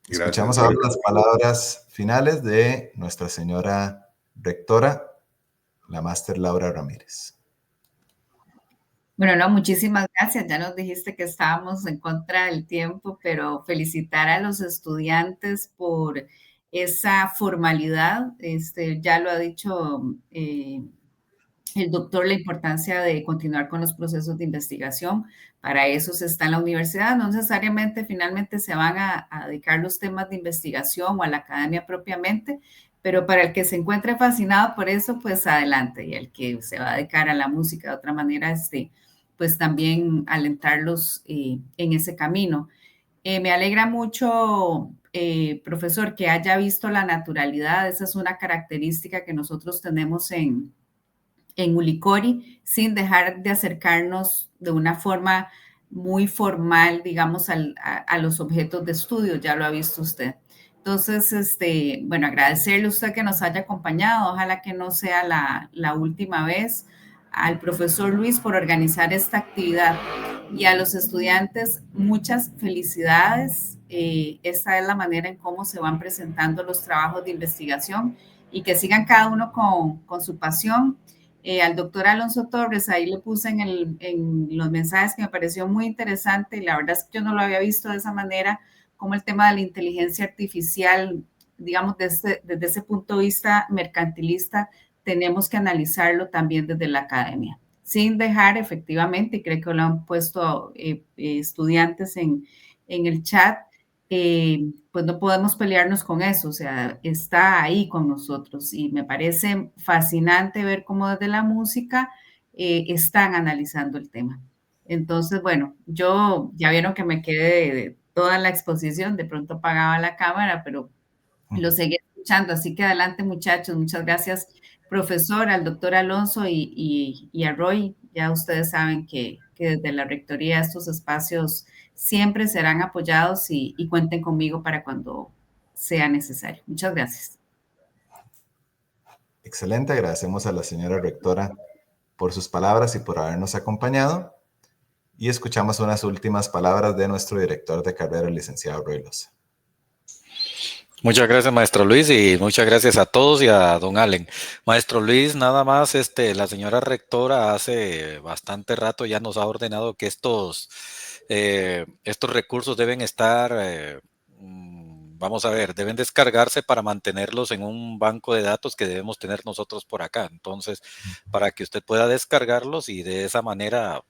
Gracias. Escuchamos ahora las palabras finales de nuestra señora rectora, la máster Laura Ramírez. Bueno, no, muchísimas gracias. Ya nos dijiste que estábamos en contra del tiempo, pero felicitar a los estudiantes por esa formalidad. Ya lo ha dicho el doctor, la importancia de continuar con los procesos de investigación. Para eso se está en la universidad. No necesariamente finalmente se van a dedicar los temas de investigación o a la academia propiamente, pero para el que se encuentre fascinado por eso, pues adelante. Y el que se va a dedicar a la música de otra manera, pues también alentarlos en ese camino. Me alegra mucho, profesor, que haya visto la naturalidad. Esa es una característica que nosotros tenemos en Ulicori, sin dejar de acercarnos de una forma muy formal, digamos, a los objetos de estudio. Ya lo ha visto usted. Entonces, bueno, agradecerle a usted que nos haya acompañado. Ojalá que no sea la última vez. Al profesor Luis por organizar esta actividad y a los estudiantes, muchas felicidades. Esta es la manera en cómo se van presentando los trabajos de investigación y que sigan cada uno con su pasión. Al doctor Alonso Torres, ahí le puse en los mensajes que me pareció muy interesante, y la verdad es que yo no lo había visto de esa manera, como el tema de la inteligencia artificial, digamos, desde ese punto de vista mercantilista, tenemos que analizarlo también desde la academia, sin dejar efectivamente, y creo que lo han puesto estudiantes en el chat, pues no podemos pelearnos con eso, o sea, está ahí con nosotros y me parece fascinante ver cómo desde la música están analizando el tema. Entonces, bueno, yo ya vieron que me quedé de toda la exposición, de pronto apagaba la cámara, pero lo seguí escuchando, así que adelante muchachos, muchas gracias profesor, al doctor Alonso y a Roy. Ya ustedes saben que desde la rectoría estos espacios siempre serán apoyados y cuenten conmigo para cuando sea necesario. Muchas gracias. Excelente, agradecemos a la señora rectora por sus palabras y por habernos acompañado. Y escuchamos unas últimas palabras de nuestro director de carrera, el licenciado Roy Loza. Muchas gracias, maestro Luis, y muchas gracias a todos y a don Allen. Maestro Luis, nada más, la señora rectora hace bastante rato ya nos ha ordenado que estos recursos deben estar, vamos a ver, deben descargarse para mantenerlos en un banco de datos que debemos tener nosotros por acá. Entonces, para que usted pueda descargarlos y de esa manera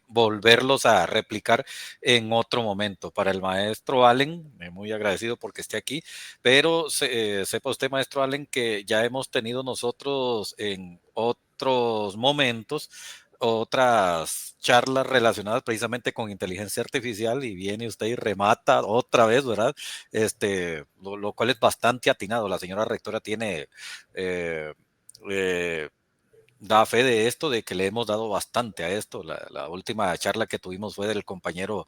volverlos a replicar en otro momento. Para el maestro Allen, muy agradecido porque esté aquí, pero sepa usted, maestro Allen, que ya hemos tenido nosotros en otros momentos otras charlas relacionadas precisamente con inteligencia artificial y viene usted y remata otra vez, ¿verdad? Lo cual es bastante atinado. La señora rectora tiene da fe de esto, de que le hemos dado bastante a esto. La última charla que tuvimos fue del compañero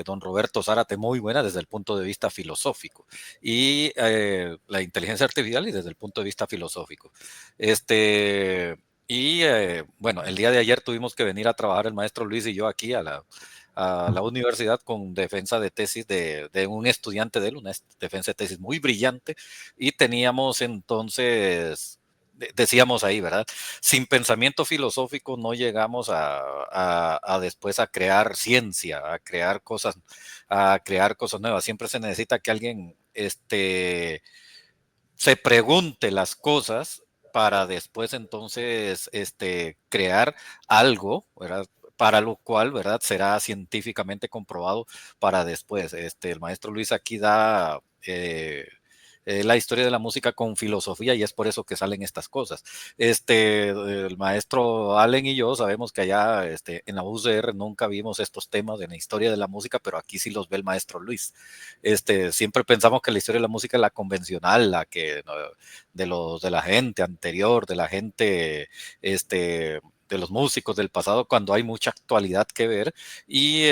don Roberto Zárate, muy buena desde el punto de vista filosófico. Y la inteligencia artificial y desde el punto de vista filosófico. Bueno, el día de ayer tuvimos que venir a trabajar el maestro Luis y yo aquí a la universidad con defensa de tesis de un estudiante de él, una defensa de tesis muy brillante, y teníamos entonces decíamos ahí, ¿verdad? Sin pensamiento filosófico no llegamos a después a crear ciencia, a crear cosas nuevas. Siempre se necesita que alguien se pregunte las cosas para después entonces crear algo, ¿verdad? Para lo cual, ¿verdad? Será científicamente comprobado para después. El maestro Luis aquí da la historia de la música con filosofía y es por eso que salen estas cosas. El maestro Allen y yo sabemos que allá en la UCR nunca vimos estos temas en la historia de la música, pero aquí sí los ve el maestro Luis. Siempre pensamos que la historia de la música es la convencional, la que de la gente anterior, de la gente de los músicos del pasado, cuando hay mucha actualidad que ver, y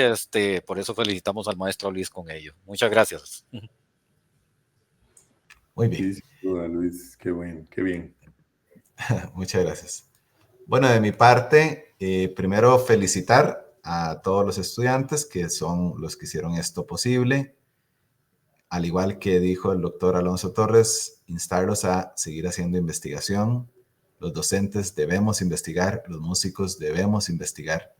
por eso felicitamos al maestro Luis con ello. Muchas gracias. Muy bien. Sí, sin duda, Luis, qué bueno, qué bien. Muchas gracias. Bueno, de mi parte, primero felicitar a todos los estudiantes que son los que hicieron esto posible. Al igual que dijo el doctor Alonso Torres, instarlos a seguir haciendo investigación. Los docentes debemos investigar, los músicos debemos investigar.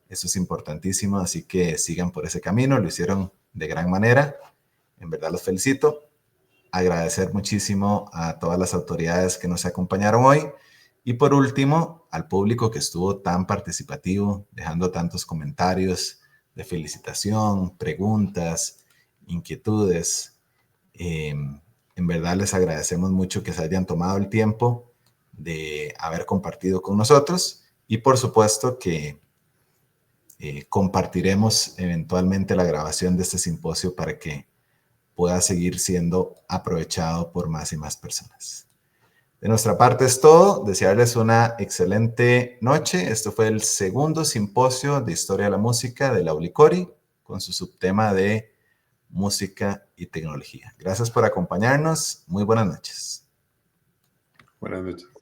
Eso es importantísimo, así que sigan por ese camino. Lo hicieron de gran manera. En verdad los felicito. Agradecer muchísimo a todas las autoridades que nos acompañaron hoy. Y por último, al público que estuvo tan participativo, dejando tantos comentarios de felicitación, preguntas, inquietudes. En verdad les agradecemos mucho que se hayan tomado el tiempo de haber compartido con nosotros y por supuesto que compartiremos eventualmente la grabación de este simposio para que pueda seguir siendo aprovechado por más y más personas. De nuestra parte es todo. Desearles una excelente noche. Esto fue el segundo simposio de Historia de la Música de la ULICORI con su subtema de música y tecnología. Gracias por acompañarnos. Muy buenas noches. Buenas noches.